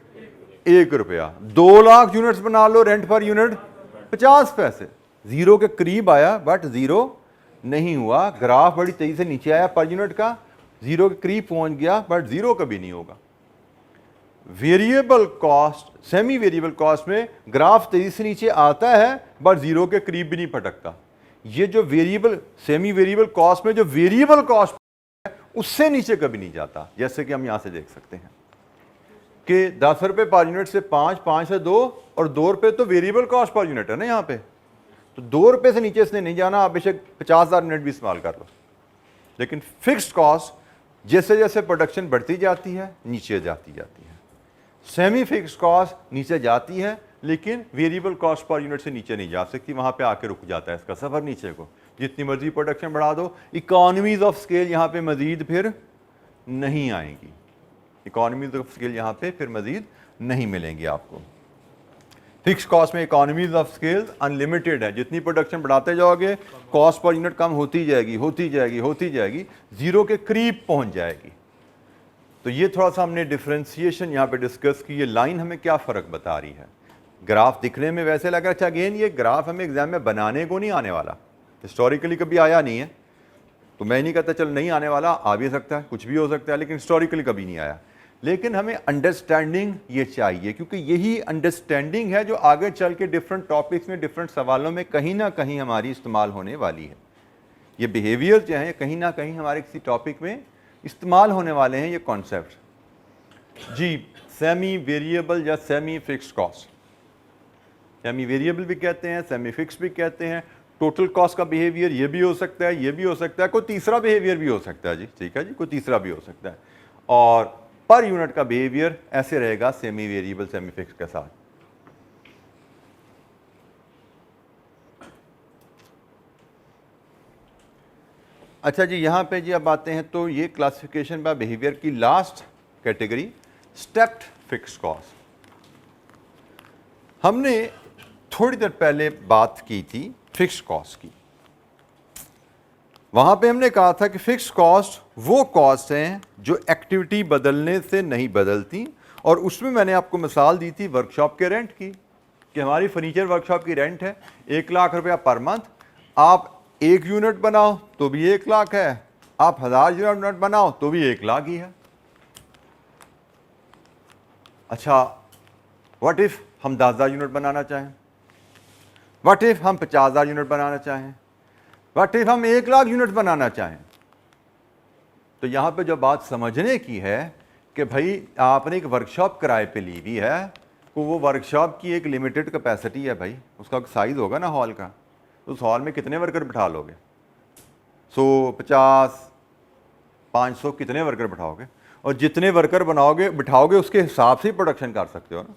1 रुपया। 2 लाख यूनिट्स बना लो, रेंट पर यूनिट 50 पैसे। ज़ीरो के करीब आया बट ज़ीरो नहीं हुआ। ग्राफ बड़ी तेज़ी से नीचे आया पर यूनिट का, ज़ीरो के करीब पहुंच गया बट ज़ीरो कभी नहीं होगा। Variable cost, semi variable cost में ग्राफ तेज़ी से नीचे आता है बट ज़ीरो के करीब भी नहीं पटकता। ये जो वेरिएबल, सेमी वेरिएबल कॉस्ट में जो वेरिएबल कॉस्ट है उससे नीचे कभी नहीं जाता। जैसे कि हम यहाँ से देख सकते हैं कि 10 रुपये पर यूनिट से 5, 5 से 2 और 2 रुपये तो वेरिएबल कॉस्ट पर यूनिट है ना यहाँ पे, तो 2 रुपये से नीचे इसने नहीं जाना। आप बेशक 50,000 यूनिट भी इस्तेमाल कर लो, लेकिन फिक्स्ड कॉस्ट जैसे जैसे प्रोडक्शन बढ़ती जाती है नीचे जाती जाती है। सेमी फिक्स्ड कॉस्ट नीचे जाती है, लेकिन वेरिएबल कॉस्ट पर यूनिट से नीचे नहीं जा सकती, वहाँ पे आके रुक जाता है इसका सफ़र नीचे को। जितनी मर्जी प्रोडक्शन बढ़ा दो, इकोनॉमीज ऑफ स्केल यहाँ पे मजीद फिर नहीं आएंगी, इकोनॉमीज ऑफ स्केल यहाँ पे फिर मजीद नहीं मिलेंगी आपको। फिक्स कॉस्ट में इकोनॉमीज ऑफ स्केल अनलिमिटेड है, जितनी प्रोडक्शन बढ़ाते जाओगे कॉस्ट पर यूनिट कम होती जाएगी होती जाएगी होती जाएगी, जीरो के करीब पहुंच जाएगी। तो ये थोड़ा सा हमने डिफ्रेंसिएशन यहाँ पे डिस्कस की। ये लाइन हमें क्या फ़र्क बता रही है? ग्राफ दिखने में वैसे लग रहा है, अच्छा अगेन ये ग्राफ हमें एग्जाम में बनाने को नहीं आने वाला, हिस्टोरिकली कभी आया नहीं है, तो मैं नहीं कहता चल नहीं आने वाला, आ भी सकता है, कुछ भी हो सकता है, लेकिन हिस्टोरिकली कभी नहीं आया। लेकिन हमें अंडरस्टैंडिंग ये चाहिए, क्योंकि यही अंडरस्टैंडिंग है जो आगे चल के डिफरेंट टॉपिक्स में डिफरेंट सवालों में कहीं ना कहीं हमारी इस्तेमाल होने वाली है। ये बिहेवियर जो है कहीं ना कहीं हमारे किसी टॉपिक में इस्तेमाल होने वाले हैं ये कॉन्सेप्ट। जी, सेमी वेरिएबल या semi fixed cost, semi variable भी कहते हैं, सेमी फिक्स्ड भी कहते हैं। टोटल कॉस्ट का बिहेवियर ये भी हो सकता है, ये भी हो सकता है, कोई तीसरा बिहेवियर भी हो सकता है जी, ठीक है जी, कोई तीसरा भी हो सकता है। और पर यूनिट का बिहेवियर ऐसे रहेगा सेमी वेरिएबल सेमी फिक्स्ड के साथ। अच्छा जी, यहाँ पे जी अब आते हैं तो ये क्लासिफिकेशन बाय बिहेवियर की last category stepped fixed cost. हमने थोड़ी देर पहले बात की थी फिक्स्ड कॉस्ट की। वहां पे हमने कहा था कि फिक्स्ड कॉस्ट वो कॉस्ट हैं जो एक्टिविटी बदलने से नहीं बदलती, और उसमें मैंने आपको मिसाल दी थी वर्कशॉप के रेंट की, कि हमारी फर्नीचर वर्कशॉप की रेंट है 1 लाख रुपया पर मंथ। आप 1 यूनिट बनाओ तो भी 1 लाख है, आप 1000 यूनिट बनाओ तो भी 1 लाख ही है। अच्छा, व्हाट इफ हम 10,000 यूनिट बनाना चाहें, व्हाट इफ हम 50,000 यूनिट बनाना चाहें, व्हाट इफ हम 1 लाख यूनिट बनाना चाहें? तो यहां पे जो बात समझने की है कि भाई आपने एक वर्कशॉप किराए पे ली हुई है, तो वो वर्कशॉप की एक लिमिटेड कैपेसिटी है भाई, उसका साइज होगा ना हॉल का, तो उस हॉल में कितने वर्कर बिठा लोगे? 100, 50, 500 कितने वर्कर बिठाओगे? और जितने वर्कर बनाओगे बिठाओगे उसके हिसाब से ही प्रोडक्शन कर सकते हो ना।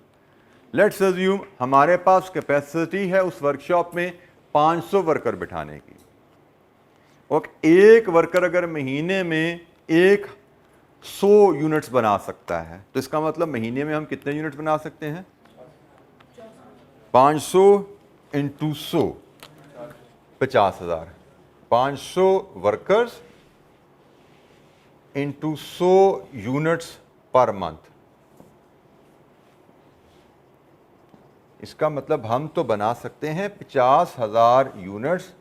लेट्स अज्यूम हमारे पास कैपेसिटी है उस वर्कशॉप में 500 वर्कर बिठाने की, और एक वर्कर अगर महीने में 100 यूनिट्स बना सकता है, तो इसका मतलब महीने में हम कितने यूनिट्स बना सकते हैं? 500 into 100, 50,000। 500 workers into 100 units per month. इसका मतलब हम तो बना सकते हैं 50,000 यूनिट्स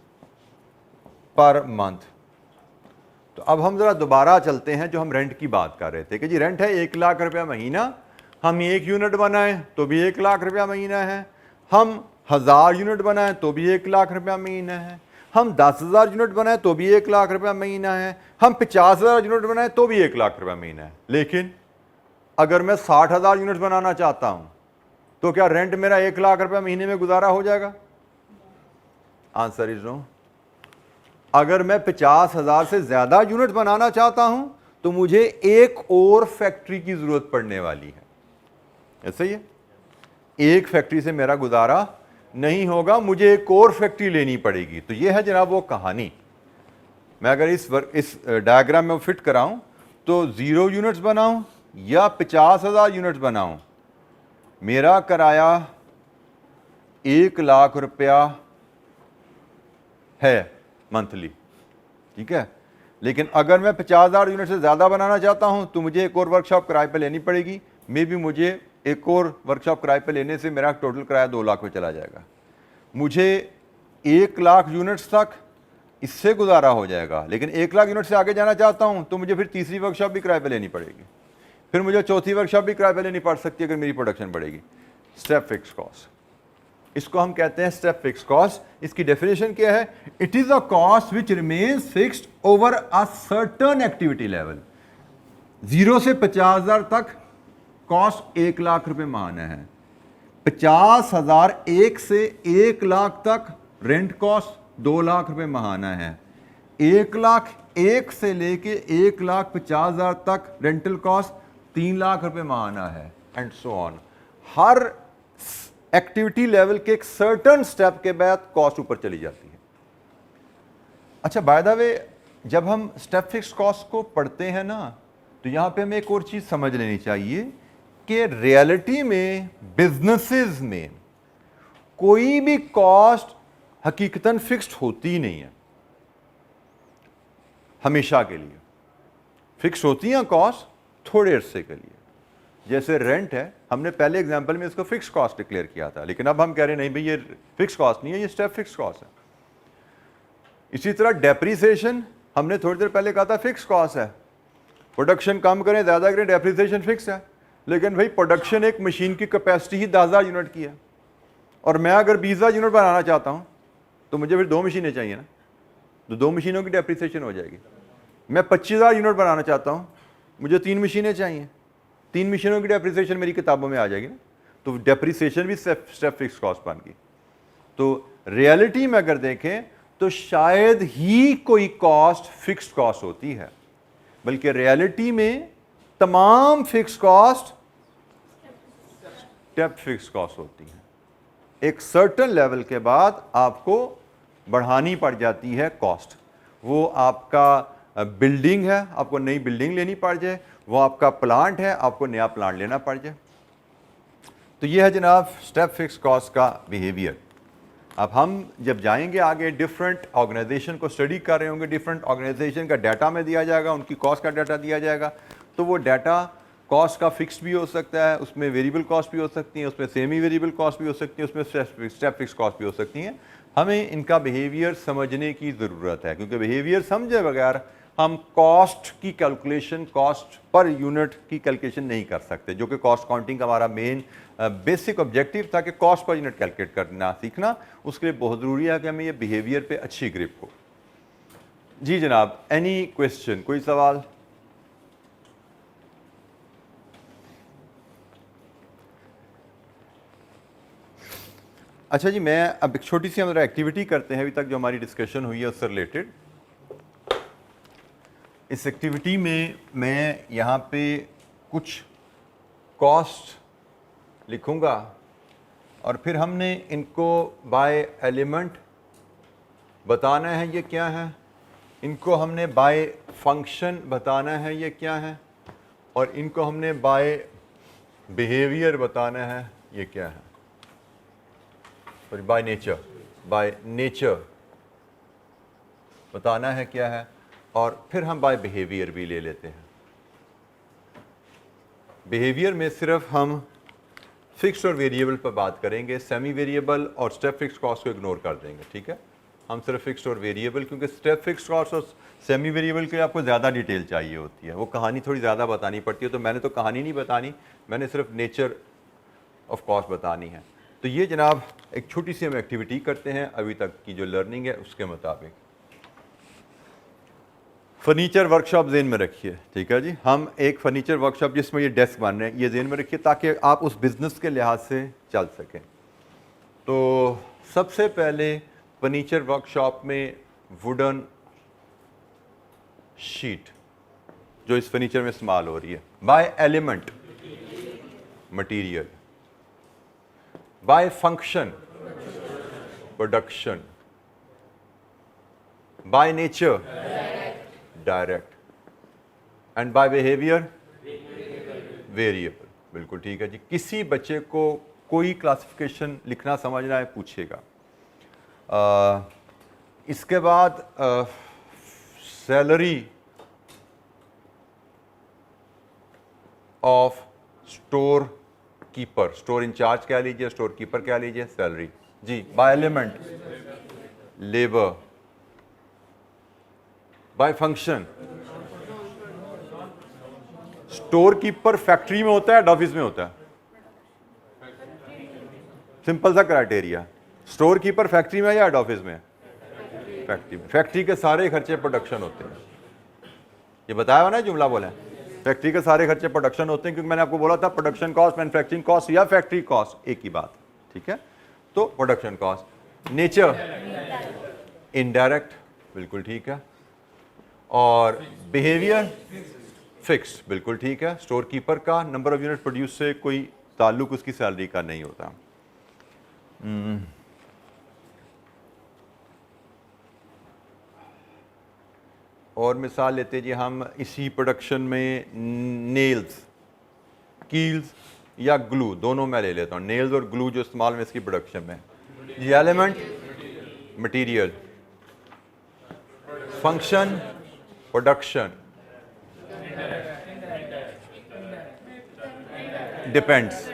पर मंथ। तो अब हम ज़रा दोबारा चलते हैं, जो हम रेंट की बात कर रहे थे कि जी रेंट है 1 लाख रुपया महीना, हम 1 यूनिट बनाएं तो भी 1 लाख रुपया महीना है, हम 1000 यूनिट बनाएं तो भी 1 लाख रुपया महीना है, हम 10,000 यूनिट बनाएं तो भी 1 लाख रुपया महीना है, हम 50,000 यूनिट बनाएं तो भी 1 लाख रुपया महीना है। लेकिन अगर मैं 60,000 यूनिट बनाना चाहता हूं तो क्या रेंट मेरा 1 लाख रुपया महीने में गुजारा हो जाएगा? Answer is no. अगर मैं 50,000 से ज्यादा यूनिट बनाना चाहता हूं तो मुझे एक और फैक्ट्री की जरूरत पड़ने वाली है। ऐसा ही है, एक फैक्ट्री से मेरा गुजारा नहीं होगा, मुझे एक और फैक्ट्री लेनी पड़ेगी। तो यह है जनाब वो कहानी। मैं अगर इस डायग्राम में फिट कराऊं तो 0 यूनिट्स बनाऊं या 50,000 यूनिट्स बनाऊं, मेरा किराया 1 लाख रुपया है मंथली, ठीक है। लेकिन अगर मैं 50,000 यूनिट से ज़्यादा बनाना चाहता हूं तो मुझे एक और वर्कशॉप किराए पे लेनी पड़ेगी। मे भी मुझे एक और वर्कशॉप किराए पे लेने से मेरा टोटल किराया 2 लाख पे चला जाएगा। मुझे 1 लाख यूनिट्स तक इससे गुजारा हो जाएगा, लेकिन 1 लाख यूनिट से आगे जाना चाहता हूं तो मुझे फिर तीसरी वर्कशॉप भी किराए पे लेनी पड़ेगी, फिर मुझे चौथी वर्कशॉप भी किराए पे लेनी पड़ सकती है अगर मेरी प्रोडक्शन बढ़ेगी। Step fix cost. इसको हम कहते हैं स्टेप फिक्स कॉस्ट। इसकी डेफिनेशन क्या है? It is a cost which remains fixed over a certain activity level. 0 से 50,000 तक कॉस्ट 1 लाख रुपए माहाना है। 50,000 1 से 1 लाख तक रेंट कॉस्ट 2 लाख रुपए माहाना है। 1 लाख 1 से लेके 1,50,000 तक रेंटल कॉस्ट 3 लाख रुपए माहाना है, and so on. Her activity level के एक सर्टेन स्टेप के बाद कॉस्ट ऊपर चली जाती है। अच्छा, बाय द वे, जब हम स्टेप फिक्स कॉस्ट को पढ़ते हैं ना, तो यहां पे हमें एक और चीज समझ लेनी चाहिए कि रियलिटी में बिजनेसेस में कोई भी कॉस्ट हकीकतन फिक्स्ड होती ही नहीं है हमेशा के लिए। फिक्स होती हैं कॉस्ट थोड़े अरसे के लिए। जैसे रेंट है, हमने पहले एग्जांपल में इसको फिक्स कॉस्ट डिक्लेयर किया था, लेकिन अब हम कह रहे हैं नहीं भाई ये फिक्स कॉस्ट नहीं है, ये स्टेप फिक्स कॉस्ट है। इसी तरह डेप्रीसिएशन, हमने थोड़ी देर पहले कहा था फिक्स कॉस्ट है। प्रोडक्शन कम करें ज़्यादा करें, डेप्रीसिएशन फिक्स है। लेकिन भाई प्रोडक्शन एक मशीन की कैपेसिटी ही 10,000 यूनिट की है, और मैं अगर 20,000 यूनिट बनाना चाहता हूँ तो मुझे फिर 2 मशीनें चाहिए ना, तो 2 मशीनों की डेप्रीसिएशन हो जाएगी। मैं 25,000 यूनिट बनाना चाहता हूँ, मुझे 3 मशीनें चाहिए, 3 मशीनों की डेप्रीसिएशन मेरी किताबों में आ जाएगी ना, तो डेप्रीसिएशन भी स्टेप फिक्स कॉस्ट बन गई। तो रियलिटी में अगर देखें तो शायद ही कोई कॉस्ट फिक्स्ड कॉस्ट होती है, बल्कि रियलिटी में तमाम fix cost step fix cost होती हैं। एक सर्टेन लेवल के बाद आपको बढ़ानी पड़ जाती है कॉस्ट। वो आपका बिल्डिंग है, आपको नई बिल्डिंग लेनी पड़ जाए, वो आपका प्लांट है, आपको नया प्लांट लेना पड़ जाए। तो ये है जनाब स्टेप फिक्स कॉस्ट का बिहेवियर। अब हम जब जाएंगे आगे, डिफरेंट ऑर्गेनाइजेशन को स्टडी कर रहे होंगे, डिफरेंट ऑर्गेनाइजेशन का डाटा में दिया जाएगा, उनकी कॉस्ट का डाटा दिया जाएगा, तो वो डाटा कॉस्ट का फिक्स भी हो सकता है, उसमें वेरिएबल कॉस्ट भी हो सकती है, उसमें सेमी वेरिएबल कॉस्ट भी हो सकती है, उसमें स्टेप फिक्स कॉस्ट भी हो सकती हैं। हमें इनका बिहेवियर समझने की ज़रूरत है, क्योंकि बिहेवियर समझे बगैर हम कॉस्ट की कैलकुलेशन, कॉस्ट पर यूनिट की कैलकुलेशन नहीं कर सकते, जो कि कॉस्ट काउंटिंग का हमारा मेन बेसिक ऑब्जेक्टिव था कि कॉस्ट पर यूनिट कैलकुलेट करना सीखना। उसके लिए बहुत ज़रूरी है कि हमें ये बिहेवियर पे अच्छी ग्रिप हो। जी जनाब, एनी क्वेश्चन, कोई सवाल? अच्छा जी, मैं अब एक छोटी सी हमारा एक्टिविटी करते हैं अभी तक जो हमारी डिस्कशन हुई है उससे रिलेटेड। इस एक्टिविटी में मैं यहाँ पे कुछ कॉस्ट लिखूँगा और फिर हमने इनको बाय एलिमेंट बताना है ये क्या है, इनको हमने बाय फंक्शन बताना है ये क्या है, और इनको हमने बाय बिहेवियर बताना है ये क्या है, बाय नेचर बताना है क्या है, और फिर हम बाय बिहेवियर भी ले लेते हैं। बिहेवियर में सिर्फ हम फिक्स्ड और वेरिएबल पर बात करेंगे, सेमी वेरिएबल और स्टेप फिक्स कॉस्ट को इग्नोर कर देंगे, ठीक है। हम सिर्फ फिक्स्ड और वेरिएबल, क्योंकि स्टेप फिक्स कॉस्ट और सेमी वेरिएबल के लिए आपको ज़्यादा डिटेल चाहिए होती है, वो कहानी थोड़ी ज़्यादा बतानी पड़ती है, तो मैंने तो कहानी नहीं बतानी, मैंने सिर्फ नेचर ऑफ कॉस्ट बतानी है। तो ये जनाब एक छोटी सी हम एक्टिविटी करते हैं अभी तक की जो लर्निंग है उसके मुताबिक। फर्नीचर वर्कशॉप ज़हन में रखिए, ठीक है जी। हम एक फर्नीचर वर्कशॉप जिसमें ये डेस्क बन रहे हैं ये ज़हन में रखिए, ताकि आप उस बिज़नेस के लिहाज से चल सकें। तो सबसे पहले फर्नीचर वर्कशॉप में वुडन शीट जो इस फर्नीचर में इस्तेमाल हो रही है, by element material, by function production, by nature direct, and by behaviour variable. बिल्कुल ठीक है जी। किसी बच्चे को कोई क्लासिफिकेशन लिखना समझना है पूछेगा। इसके बाद salary of store keeper, store incharge कह लीजिए, स्टोर कीपर कह लीजिए, सैलरी जी। By element labour, by function store keeper factory में होता है, हेड ऑफिस में होता है? सिंपल सा क्राइटेरिया। स्टोर कीपर फैक्ट्री में या हेड ऑफिस में? फैक्ट्री में। फैक्ट्री के सारे खर्चे प्रोडक्शन होते हैं, ये बताया हुआ ना जुमला बोला है, फैक्ट्री के सारे खर्चे प्रोडक्शन होते हैं, क्योंकि मैंने आपको बोला था प्रोडक्शन कॉस्ट, मैन्युफैक्चरिंग कॉस्ट या फैक्ट्री कॉस्ट एक ही बात, ठीक है। तो प्रोडक्शन कॉस्ट। नेचर इनडायरेक्ट, बिल्कुल ठीक है। और बिहेवियर फिक्स्ड, बिल्कुल ठीक है। स्टोर कीपर का नंबर ऑफ यूनिट प्रोड्यूस से कोई ताल्लुक उसकी सैलरी का नहीं होता। और मिसाल लेते जी हम इसी प्रोडक्शन में नेल्स, कील्स या ग्लू, दोनों मैं ले लेता हूँ, नेल्स और ग्लू जो इस्तेमाल में इसकी प्रोडक्शन में। ये element, material, function, production, depends.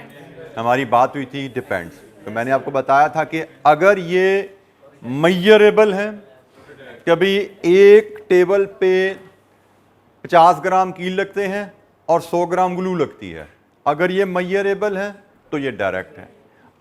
हमारी बात हुई थी डिपेंड्स, तो मैंने आपको बताया था कि अगर ये मेजरेबल है, कभी एक टेबल पे 50 ग्राम कील लगते हैं और 100 ग्राम ग्लू लगती है, अगर ये मेजरेबल है तो ये डायरेक्ट है,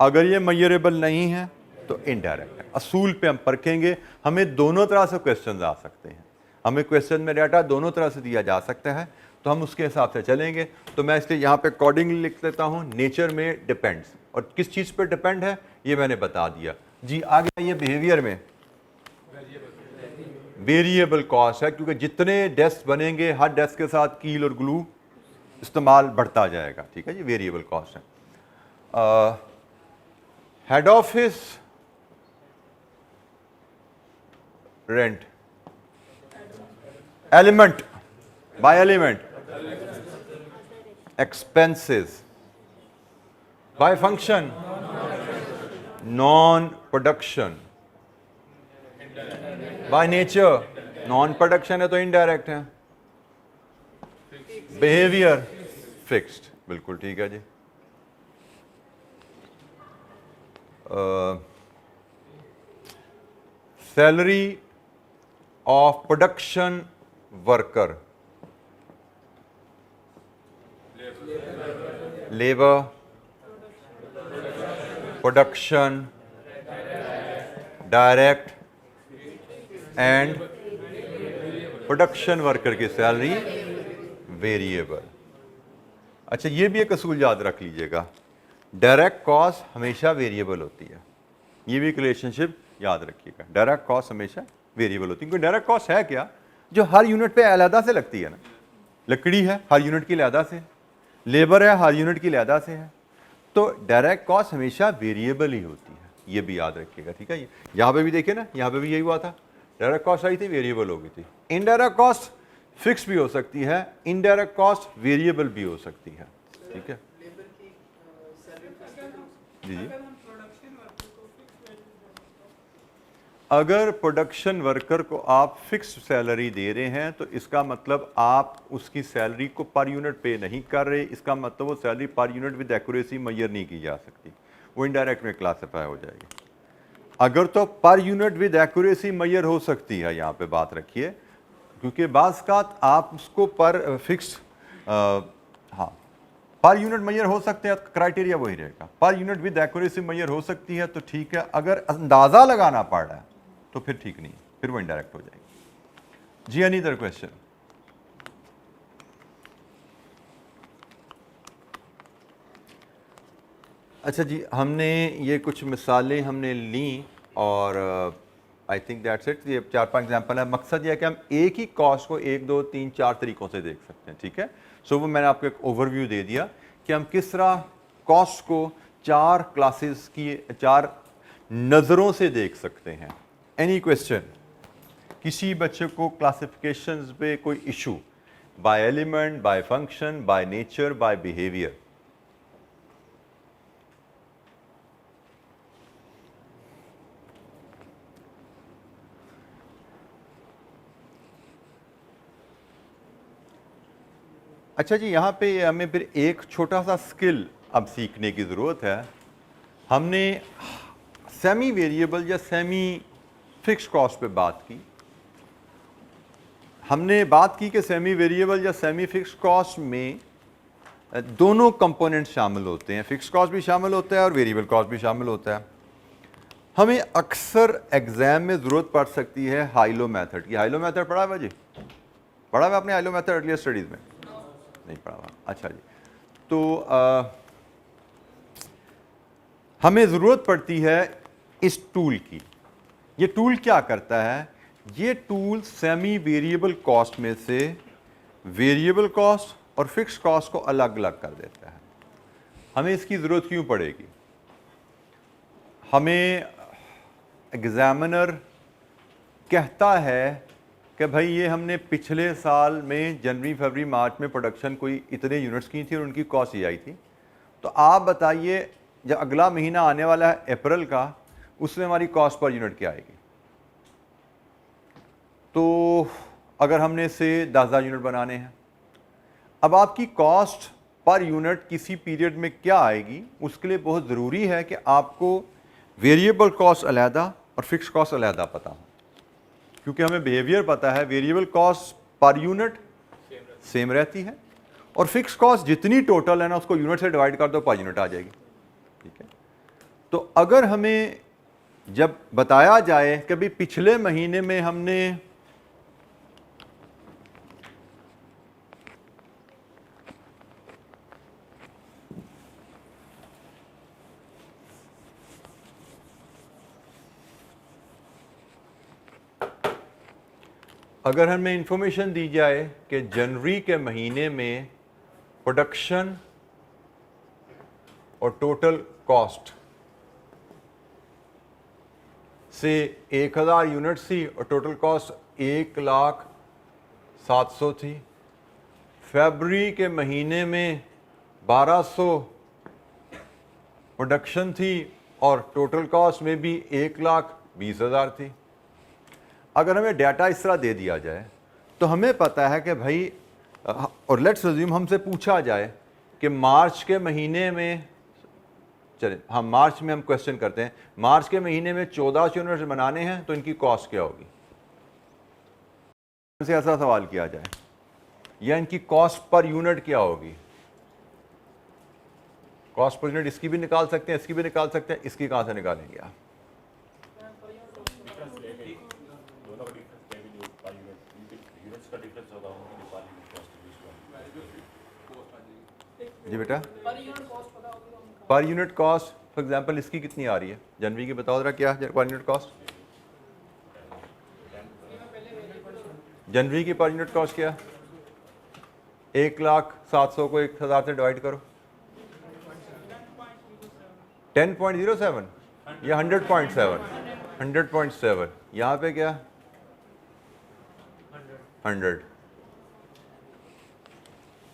अगर ये मेजरेबल नहीं है तो इनडायरेक्ट है। असूल पे हम परखेंगे, हमें दोनों तरह से क्वेश्चन आ सकते हैं, हमें क्वेश्चन में डाटा दोनों तरह से दिया जा सकता है, तो हम उसके हिसाब से चलेंगे। तो मैं इसलिए यहाँ पे अकॉर्डिंगली लिख देता हूँ, नेचर में डिपेंड्स, और किस चीज़ पर डिपेंड है ये मैंने बता दिया जी। आगे ये बिहेवियर में वेरिएबल कॉस्ट है, क्योंकि जितने डेस्क बनेंगे हर डेस्क के साथ कील और ग्लू इस्तेमाल बढ़ता जाएगा, ठीक है, ये वेरिएबल कॉस्ट है। Head office rent, element by element, expenses by function, non production by nature, non production है तो इनडायरेक्ट है। बिहेवियर फिक्स्ड, बिल्कुल ठीक है जी। Salary of production worker, labour, production, direct and production worker की सैलरी वेरिएबल। अच्छा, ये भी एक असूल याद रख लीजिएगा, डायरेक्ट कॉस्ट हमेशा वेरिएबल होती है, ये भी एक रिलेशनशिप याद रखिएगा, डायरेक्ट कॉस्ट हमेशा वेरिएबल होती है। क्योंकि डायरेक्ट कॉस्ट है क्या, जो हर यूनिट पे अलहदा से लगती है ना, लकड़ी है हर यूनिट की अलहदा से, लेबर है हर यूनिट की अलहदा से है, तो डायरेक्ट कॉस्ट हमेशा वेरिएबल ही होती है, ये भी याद रखिएगा, ठीक है। यहाँ पे भी देखिए ना, यहाँ पे भी यही हुआ था, डायरेक्ट कॉस्ट आई थी वेरिएबल हो गई थी। इनडायरेक्ट कॉस्ट फिक्स भी हो सकती है, इनडायरेक्ट कॉस्ट वेरिएबल भी हो सकती है, ठीक है जी। अगर प्रोडक्शन वर्कर को आप फिक्स सैलरी दे रहे हैं तो इसका मतलब आप उसकी सैलरी को पर यूनिट पे नहीं कर रहे, इसका मतलब वो salary per unit with accuracy major नहीं की जा सकती, वो इनडायरेक्ट में क्लासिफाई हो जाएगी। अगर तो per unit with accuracy major हो सकती है, यहाँ पे बात रखिए, क्योंकि बाज़ का आप उसको पर फिक्स हाँ पर यूनिट मेजर हो सकते हैं, क्राइटेरिया वही रहेगा, per unit with accuracy major हो सकती है तो ठीक है, अगर अंदाज़ा लगाना पड़ रहा है तो फिर ठीक नहीं, फिर वो इनडायरेक्ट हो जाएगी जी। Any other question? अच्छा जी, हमने ये कुछ मिसालें हमने ली और आई थिंक दैट्स इट। ये 4-5 एग्जांपल है। मकसद ये है कि हम एक ही कॉस्ट को 1, 2, 3, 4 तरीक़ों से देख सकते हैं, ठीक है। सो वो मैंने आपको एक ओवरव्यू दे दिया कि हम किस तरह कॉस्ट को 4 क्लासेस की 4 नज़रों से देख सकते हैं। Any question? किसी बच्चे को क्लासिफिकेशंस पे कोई issue, by element, by function, by nature, by behaviour? अच्छा जी, यहाँ पे हमें फिर एक छोटा सा स्किल अब सीखने की ज़रूरत है। हमने सेमी वेरिएबल या सेमी फिक्स कॉस्ट पे बात की। हमने बात की कि सेमी वेरिएबल या सेमी फिक्स कॉस्ट में दोनों कंपोनेंट शामिल होते हैं, फिक्स कॉस्ट भी शामिल होता है और वेरिएबल कॉस्ट भी शामिल होता है। हमें अक्सर एग्जाम में ज़रूरत पड़ सकती है हाइलो मेथड की। हाइलो मेथड पढ़ा है भाजी? पढ़ा है आपने हाइलो मेथड अर्लियर स्टडीज़ में? नहीं पढ़ा हुआ। अच्छा जी, तो हमें ज़रूरत पड़ती है इस टूल की। ये टूल क्या करता है? ये टूल सेमी वेरिएबल कॉस्ट में से वेरिएबल कॉस्ट और फिक्स कॉस्ट को अलग अलग कर देता है। हमें इसकी ज़रूरत क्यों पड़ेगी? हमें एग्जामिनर कहता है कि भाई ये हमने पिछले साल में जनवरी फरवरी मार्च में प्रोडक्शन कोई इतने यूनिट्स की थी और उनकी कॉस्ट ये आई थी, तो आप बताइए जब अगला महीना आने वाला है अप्रैल का, उसमें हमारी कॉस्ट पर यूनिट क्या आएगी? तो अगर हमने से 10,000 यूनिट बनाने हैं, अब आपकी कॉस्ट पर यूनिट किसी पीरियड में क्या आएगी, उसके लिए बहुत ज़रूरी है कि आपको वेरिएबल कॉस्ट अलहदा और फिक्स कॉस्ट अलहदा पता हो, क्योंकि हमें बिहेवियर पता है variable cost per unit same रहती है और फिक्स कॉस्ट जितनी टोटल है ना उसको यूनिट से डिवाइड कर दो, पर यूनिट आ जाएगी। ठीक है, तो अगर हमें जब बताया जाए कि भाई पिछले महीने में हमने अगर हमें इंफॉर्मेशन दी जाए कि जनवरी के महीने में प्रोडक्शन और टोटल कॉस्ट से 1,000 यूनिट थी और टोटल कॉस्ट 1,07,000 थी, फरवरी के महीने में 1,200 प्रोडक्शन थी और टोटल कॉस्ट में भी 1,20,000 थी। अगर हमें डाटा इस तरह दे दिया जाए तो हमें पता है कि भाई, और लेट्स अज्यूम हमसे पूछा जाए कि मार्च के महीने में, चले हम मार्च में हम क्वेश्चन करते हैं, मार्च के महीने में 14 यूनिट बनाने हैं तो इनकी कॉस्ट क्या होगी? से ऐसा सवाल किया जाए, या इनकी कॉस्ट पर यूनिट क्या होगी? कॉस्ट पर यूनिट इसकी भी निकाल सकते हैं, इसकी भी निकाल सकते हैं, इसकी कहां से निकालेंगे आप? जी बेटा, per unit cost for example इसकी कितनी आ रही है जनवरी की? बताओ जरा क्या है पर यूनिट कॉस्ट? जनवरी की पर यूनिट कॉस्ट क्या? 1,07,000 को 1,000 से डिवाइड करो, 10.07 या 100.7? 100.7। यहाँ पे क्या? 100।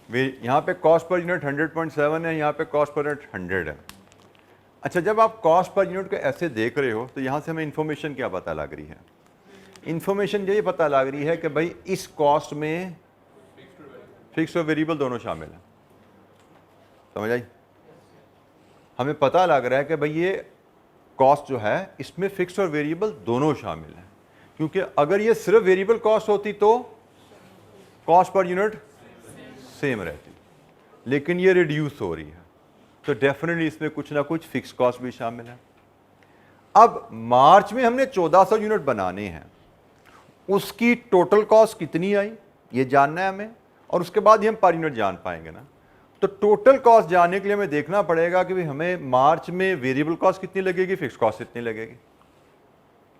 यहाँ पे कॉस्ट पर यूनिट 100.7 है, यहाँ पे कॉस्ट पर यूनिट 100 है। अच्छा, जब आप कॉस्ट पर यूनिट को ऐसे देख रहे हो तो यहाँ से हमें इंफॉर्मेशन क्या पता लग रही है? इंफॉर्मेशन ये पता लग रही है कि भाई इस कॉस्ट में फिक्स और वेरिएबल दोनों शामिल हैं। समझ आई? हमें पता लग रहा है कि भाई ये कॉस्ट जो है इसमें फिक्स और वेरिएबल दोनों शामिल हैं, क्योंकि अगर ये सिर्फ वेरिएबल कॉस्ट होती तो कॉस्ट पर यूनिट सेम रहती, लेकिन ये रिड्यूस हो रही है, तो डेफिनेटली इसमें कुछ ना कुछ फिक्स कॉस्ट भी शामिल है। अब मार्च में हमने 1400 यूनिट बनाने हैं, उसकी टोटल कॉस्ट कितनी आई ये जानना है हमें, और उसके बाद ही हम पर यूनिट जान पाएंगे ना। तो टोटल कॉस्ट जानने के लिए हमें देखना पड़ेगा कि भाई हमें मार्च में वेरिएबल कॉस्ट कितनी लगेगी, फिक्स कॉस्ट कितनी लगेगी।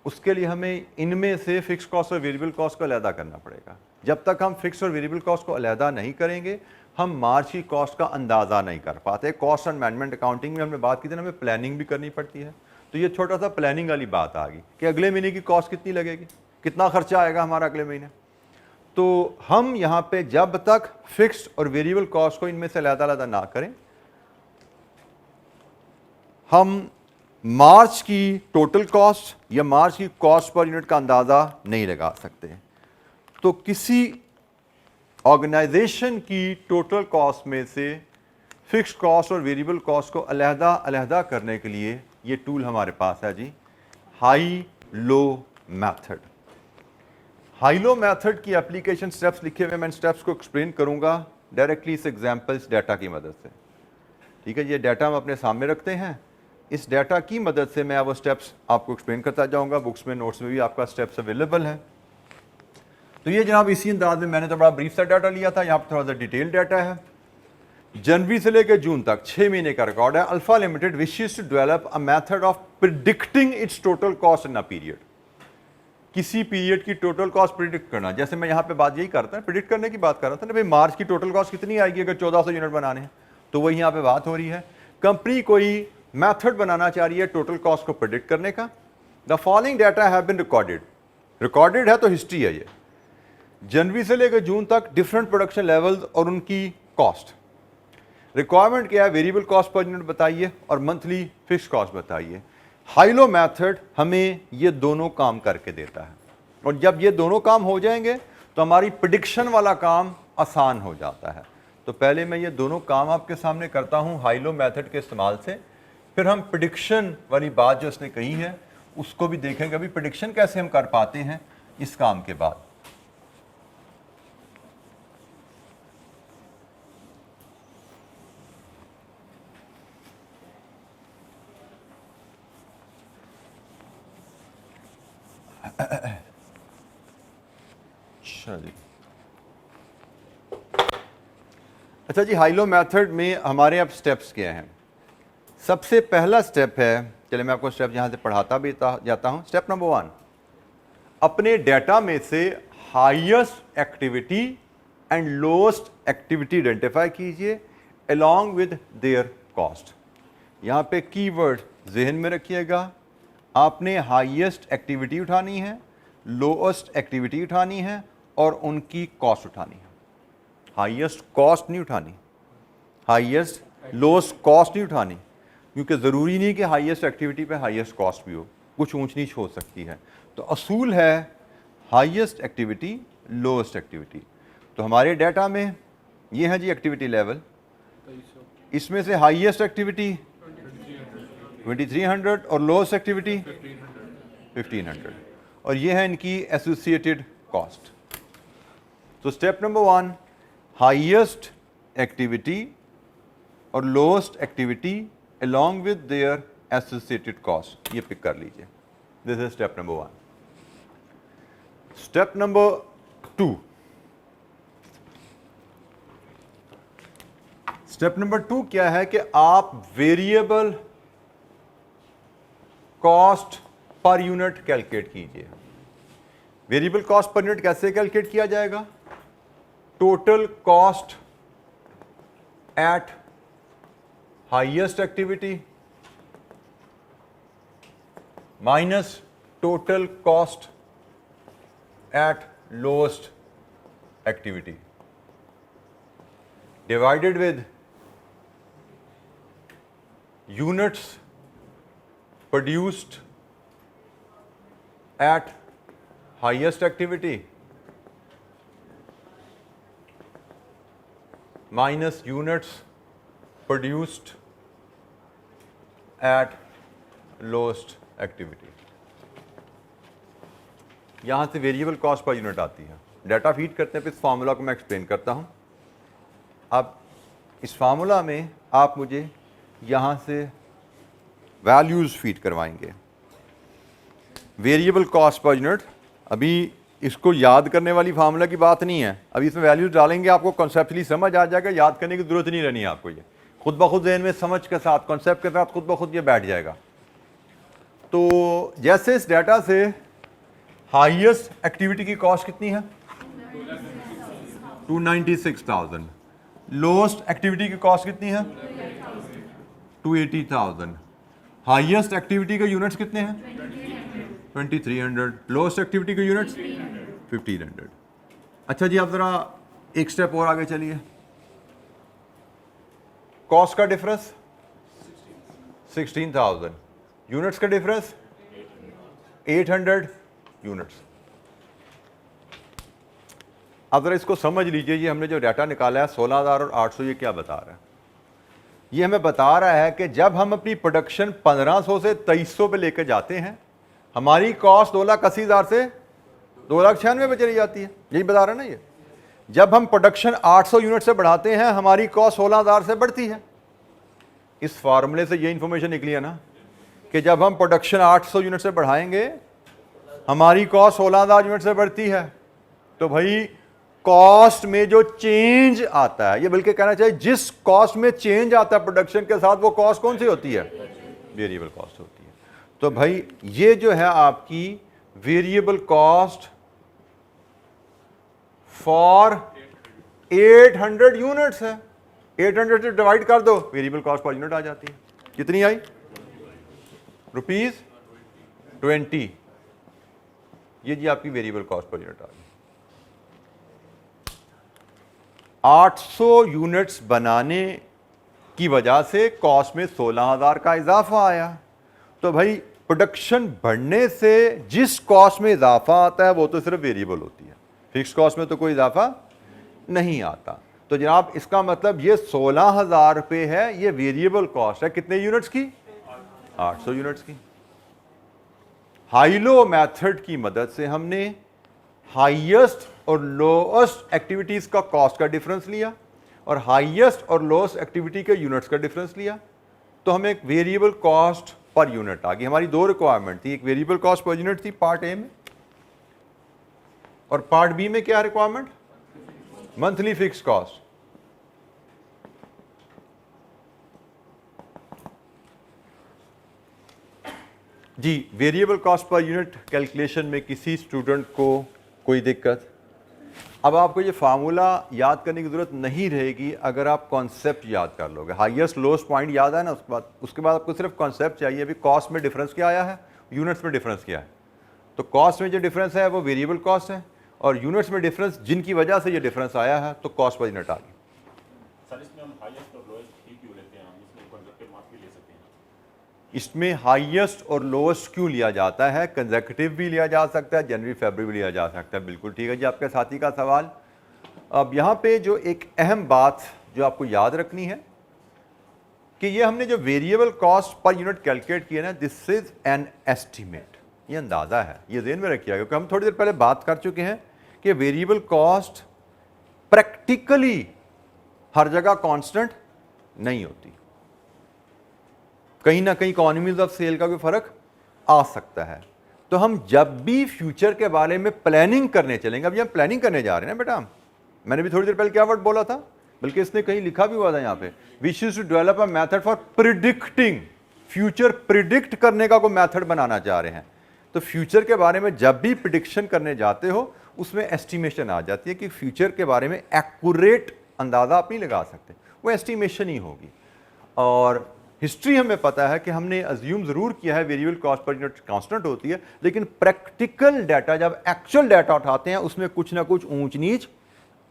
उसके लिए हमें इनमें से फिक्स कॉस्ट और वेरिएबल कॉस्ट को अलहदा करना पड़ेगा। जब तक हम फिक्स और वेरिएबल कॉस्ट को अलहदा नहीं करेंगे हम मार्च की कॉस्ट का अंदाज़ा नहीं कर पाते। कॉस्ट एंड मैनेजमेंट अकाउंटिंग में हमने बात की थी ना, हमें प्लानिंग भी करनी पड़ती है, तो ये छोटा सा प्लानिंग वाली बात आ गई कि अगले महीने की कॉस्ट कितनी लगेगी, कितना खर्चा आएगा हमारा अगले महीने। तो हम यहाँ पे जब तक फिक्स्ड और वेरिएबल कॉस्ट को इनमें से अलग-अलग ना करें, हम मार्च की टोटल कॉस्ट या मार्च की कॉस्ट पर यूनिट का अंदाज़ा नहीं लगा सकते। तो किसी ऑर्गेनाइजेशन की टोटल कॉस्ट में से फिक्स कॉस्ट और वेरिएबल कॉस्ट को अलहदा करने के लिए ये टूल हमारे पास है जी, high low method. High low method की एप्लीकेशन स्टेप्स लिखे हुए, मैं स्टेप्स को एक्सप्लेन करूंगा, डायरेक्टली इस एग्जाम्पल्स डाटा की मदद से। ठीक है, ये डाटा हम अपने सामने रखते हैं, इस डाटा की मदद से मैं वो स्टेप्स आपको एक्सप्लेन करता जाऊंगा। बुक्स में, नोट्स में भी आपका स्टेप्स अवेलेबल है। तो ये जनाब इसी अंदाज में मैंने तो बड़ा ब्रीफ सा डाटा लिया था, यहाँ पर थोड़ा सा डिटेल डाटा है। जनवरी से लेकर जून तक 6 महीने का रिकॉर्ड है। Alpha Limited wishes to develop a method of predicting its total cost in a period. किसी पीरियड की टोटल कॉस्ट प्रिडिक्ट करना, जैसे मैं यहाँ पे बात यही करता है, प्रिडिक्ट करने की बात कर रहा था ना भाई, मार्च की टोटल कॉस्ट कितनी आएगी अगर 1400 यूनिट बनाने हैं, तो वही यहाँ पे बात हो रही है। कंपनी कोई मेथड बनाना चाह रही है टोटल कॉस्ट को प्रिडिक्ट करने का। The following data have been recorded, recorded है तो हिस्ट्री है ये। जनवरी से लेकर जून तक डिफरेंट प्रोडक्शन लेवल्स और उनकी कॉस्ट। रिक्वायरमेंट क्या है, वेरिएबल कॉस्ट पर यूनिट बताइए और मंथली फिक्स कॉस्ट बताइए। हाइलो मेथड हमें ये दोनों काम करके देता है, और जब ये दोनों काम हो जाएंगे तो हमारी प्रिडिक्शन वाला काम आसान हो जाता है। तो पहले मैं ये दोनों काम आपके सामने करता हूँ हाइलो मेथड के इस्तेमाल से, फिर हम प्रिडिक्शन वाली बात जो उसने कही है उसको भी देखेंगे। अभी प्रिडिक्शन कैसे हम कर पाते हैं इस काम के बाद। अच्छा जी, हाइलो मेथड में हमारे अब स्टेप्स क्या हैं। सबसे पहला स्टेप है, चलिए मैं आपको स्टेप यहां से पढ़ाता भी जाता हूं। स्टेप नंबर 1, अपने डाटा में से highest activity and lowest activity identify कीजिए अलोंग विद देयर कॉस्ट। यहां पे कीवर्ड जहन में रखिएगा, आपने हाईएस्ट एक्टिविटी उठानी है, लोएस्ट एक्टिविटी उठानी है और उनकी कॉस्ट उठानी है। हाईएस्ट कॉस्ट नहीं उठानी, हाईएस्ट लोएस्ट कॉस्ट नहीं उठानी, क्योंकि ज़रूरी नहीं कि हाईएस्ट एक्टिविटी पे हाईएस्ट कॉस्ट भी हो, कुछ ऊंच नीच हो सकती है। तो असूल है हाईएस्ट एक्टिविटी लोएस्ट एक्टिविटी। तो हमारे डाटा में ये है जी एक्टिविटी लेवल, इसमें से हाईएस्ट एक्टिविटी 2300 और लोएस्ट एक्टिविटी 1500, और ये है इनकी एसोसिएटेड कॉस्ट। तो स्टेप नंबर 1, हाईएस्ट एक्टिविटी और lowest activity along with their associated cost, ये पिक कर लीजिए। This is step number 1। Step number 2, step number 2 क्या है कि आप variable cost per unit calculate कीजिए। वेरिएबल कॉस्ट पर यूनिट कैसे कैलकुलेट किया जाएगा? Total cost at highest activity minus total cost at lowest activity divided with units produced at highest activity minus units produced at lowest activity. यहां से variable cost per unit आती है। Data feed करते हैं, फिर इस फार्मूला को मैं एक्सप्लेन करता हूं। अब इस फार्मूला में आप मुझे यहां से वैल्यूज फीड करवाएंगे। वेरिएबल कॉस्ट पर यूनिट, अभी इसको याद करने वाली फार्मूला की बात नहीं है, अभी इसमें वैल्यूज डालेंगे, आपको कॉन्सेप्चुअली समझ आ जाएगा, याद करने की जरूरत नहीं रहनी है आपको। ये खुद ब खुद ज़हन में समझ के साथ, कॉन्सेप्ट के साथ खुद ब खुद ये बैठ जाएगा। तो जैसे इस डाटा से हाईएस्ट एक्टिविटी की कॉस्ट कितनी है 296,000, लोएस्ट एक्टिविटी की कॉस्ट कितनी है 280,000, हाईएस्ट एक्टिविटी के यूनिट्स कितने हैं 2300, लोएस्ट एक्टिविटी के यूनिट्स 1500। अच्छा जी, आप जरा एक स्टेप और आगे चलिए। कॉस्ट का डिफरेंस 16,000, यूनिट्स का डिफरेंस 800 यूनिट्स। अब जरा इसको समझ लीजिए, ये हमने जो डाटा निकाला है 16,000 और 800, ये क्या बता रहा है? ये हमें बता रहा है कि जब हम अपनी प्रोडक्शन 1500 से 2300 पे लेकर जाते हैं, हमारी कॉस्ट 2,80,000 से 2,96,000 पे चली जाती है। यही बता रहा है ना ये। जब हम प्रोडक्शन 800 यूनिट से बढ़ाते हैं हमारी कॉस्ट 16,000 से बढ़ती है। इस फार्मूले से ये इंफॉर्मेशन निकली है ना कि जब हम प्रोडक्शन 800 यूनिट से बढ़ाएंगे हमारी कॉस्ट 16,000 यूनिट से बढ़ती है। तो भाई कॉस्ट में जो चेंज आता है, ये बल्कि कहना चाहिए जिस कॉस्ट में चेंज आता है प्रोडक्शन के साथ, वो कॉस्ट कौन सी होती है? वेरिएबल कॉस्ट होती है। तो भाई ये जो है आपकी वेरिएबल कॉस्ट फॉर 800 यूनिट्स है। 800 से डिवाइड कर दो, वेरिएबल कॉस्ट पर यूनिट आ जाती है। कितनी आई? ₹20। ये जी आपकी वेरिएबल कॉस्ट पर यूनिट आ गई। 800 यूनिट्स बनाने की वजह से कॉस्ट में 16,000 का इजाफा आया। तो भाई प्रोडक्शन बढ़ने से जिस कॉस्ट में इजाफा आता है वो तो सिर्फ वेरिएबल होती है, फिक्स कॉस्ट में तो कोई इजाफा नहीं आता। तो जनाब इसका मतलब ये 16,000 रुपये है, ये वेरिएबल कॉस्ट है कितने यूनिट्स की? 800 यूनिट्स की। हाइलो मेथड की मदद से हमने हाईएस्ट और लोएस्ट एक्टिविटीज का कॉस्ट का डिफरेंस लिया और हाईएस्ट और लोएस्ट एक्टिविटी के यूनिट्स का डिफरेंस लिया, तो हमें एक वेरिएबल कॉस्ट पर यूनिट आ गई। हमारी दो रिक्वायरमेंट थी, एक वेरिएबल कॉस्ट पर यूनिट थी पार्ट ए में, और पार्ट बी में क्या रिक्वायरमेंट? Monthly fix cost. जी, variable cost per unit calculation में किसी स्टूडेंट को कोई दिक्कत? अब आपको ये फार्मूला याद करने की ज़रूरत नहीं रहेगी अगर आप कॉन्सेप्ट याद कर लोगे। हाईएस्ट लोएस्ट पॉइंट याद है ना, उसके बाद आपको सिर्फ कॉन्सेप्ट चाहिए। अभी कॉस्ट में डिफरेंस क्या आया है, यूनिट्स में डिफरेंस क्या है। तो कॉस्ट में जो डिफरेंस है वो वेरिएबल कॉस्ट है, और यूनिट्स में डिफरेंस जिनकी वजह से ये डिफरेंस आया है तो कॉस्ट पर यूनिट आ गई। सर इसमें हम हाईएस्ट और लोएस्ट ही क्यों लेते हैं? हम इसमें कंसेप्टिव मार्क्स भी ले सकते हैं। इसमें हाईएस्ट और लोएस्ट क्यों लिया जाता है? कंसेक्यूटिव भी लिया जा सकता है, जनवरी फरवरी भी लिया जा सकता है। बिल्कुल ठीक है जी आपके साथी का सवाल। अब यहाँ पे जो एक अहम बात जो आपको याद रखनी है कि ये हमने जो variable cost per unit calculate किया ना, दिस इज एन एस्टीमेट, ये अंदाज़ा है, ये ज़हन में रखिएगा, क्योंकि हम थोड़ी देर पहले बात कर चुके हैं कि वेरिएबल कॉस्ट प्रैक्टिकली हर जगह कांस्टेंट नहीं होती। कहीं ना कहीं इकोनॉमीज ऑफ सेल का कोई फर्क आ सकता है। तो हम जब भी फ्यूचर के बारे में प्लानिंग करने चलेंगे, अभी हम प्लानिंग करने जा रहे हैं ना बेटा, मैंने भी थोड़ी देर पहले क्या वर्ड बोला था, बल्कि इसने कहीं लिखा भी हुआ था यहाँ पे, we should to develop a method for predicting future. Predict करने का कोई मेथड बनाना चाह रहे हैं। तो फ्यूचर के बारे में जब भी प्रिडिक्शन करने जाते हो उसमें एस्टिमेशन आ जाती है कि फ्यूचर के बारे में एक्यूरेट अंदाज़ा आप नहीं लगा सकते, वो एस्टिमेशन ही होगी। और हिस्ट्री हमें पता है कि हमने अज्यूम ज़रूर किया है variable cost per unit constant होती है, लेकिन प्रैक्टिकल डाटा जब एक्चुअल डाटा उठाते हैं उसमें कुछ ना कुछ ऊंच नीच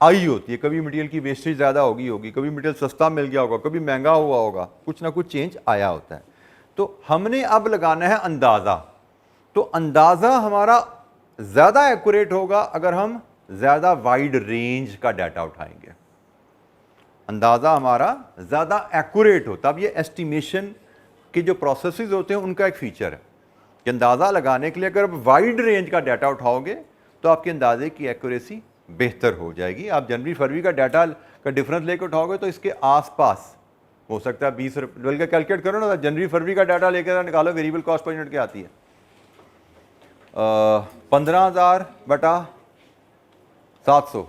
आई होती है। कभी मटेरियल की वेस्टेज ज़्यादा होगी, कभी मटेरियल सस्ता मिल गया होगा, कभी महंगा हुआ होगा, कुछ ना कुछ चेंज आया होता है। तो हमने अब लगाना है अंदाज़ा। तो अंदाज़ा हमारा ज़्यादा एक्यूरेट होगा अगर हम ज़्यादा वाइड रेंज का डाटा उठाएंगे। अंदाज़ा हमारा ज़्यादा एक्यूरेट होता। अब ये एस्टिमेशन के जो प्रोसेसेस होते हैं उनका एक फीचर है कि अंदाज़ा लगाने के लिए अगर आप वाइड रेंज का डाटा उठाओगे तो आपके अंदाजे की एक्यूरेसी बेहतर हो जाएगी। आप जनवरी फरवरी का डाटा का डिफरेंस लेकर उठाओगे तो इसके आसपास हो सकता है 20 रुपये, बल्कि कैलकुलेट करो ना, जनवरी फरवरी का डाटा लेकर निकालो, वेरिएबल कॉस्ट पर यूनिट क्या आती है? 15,000 बटा 700,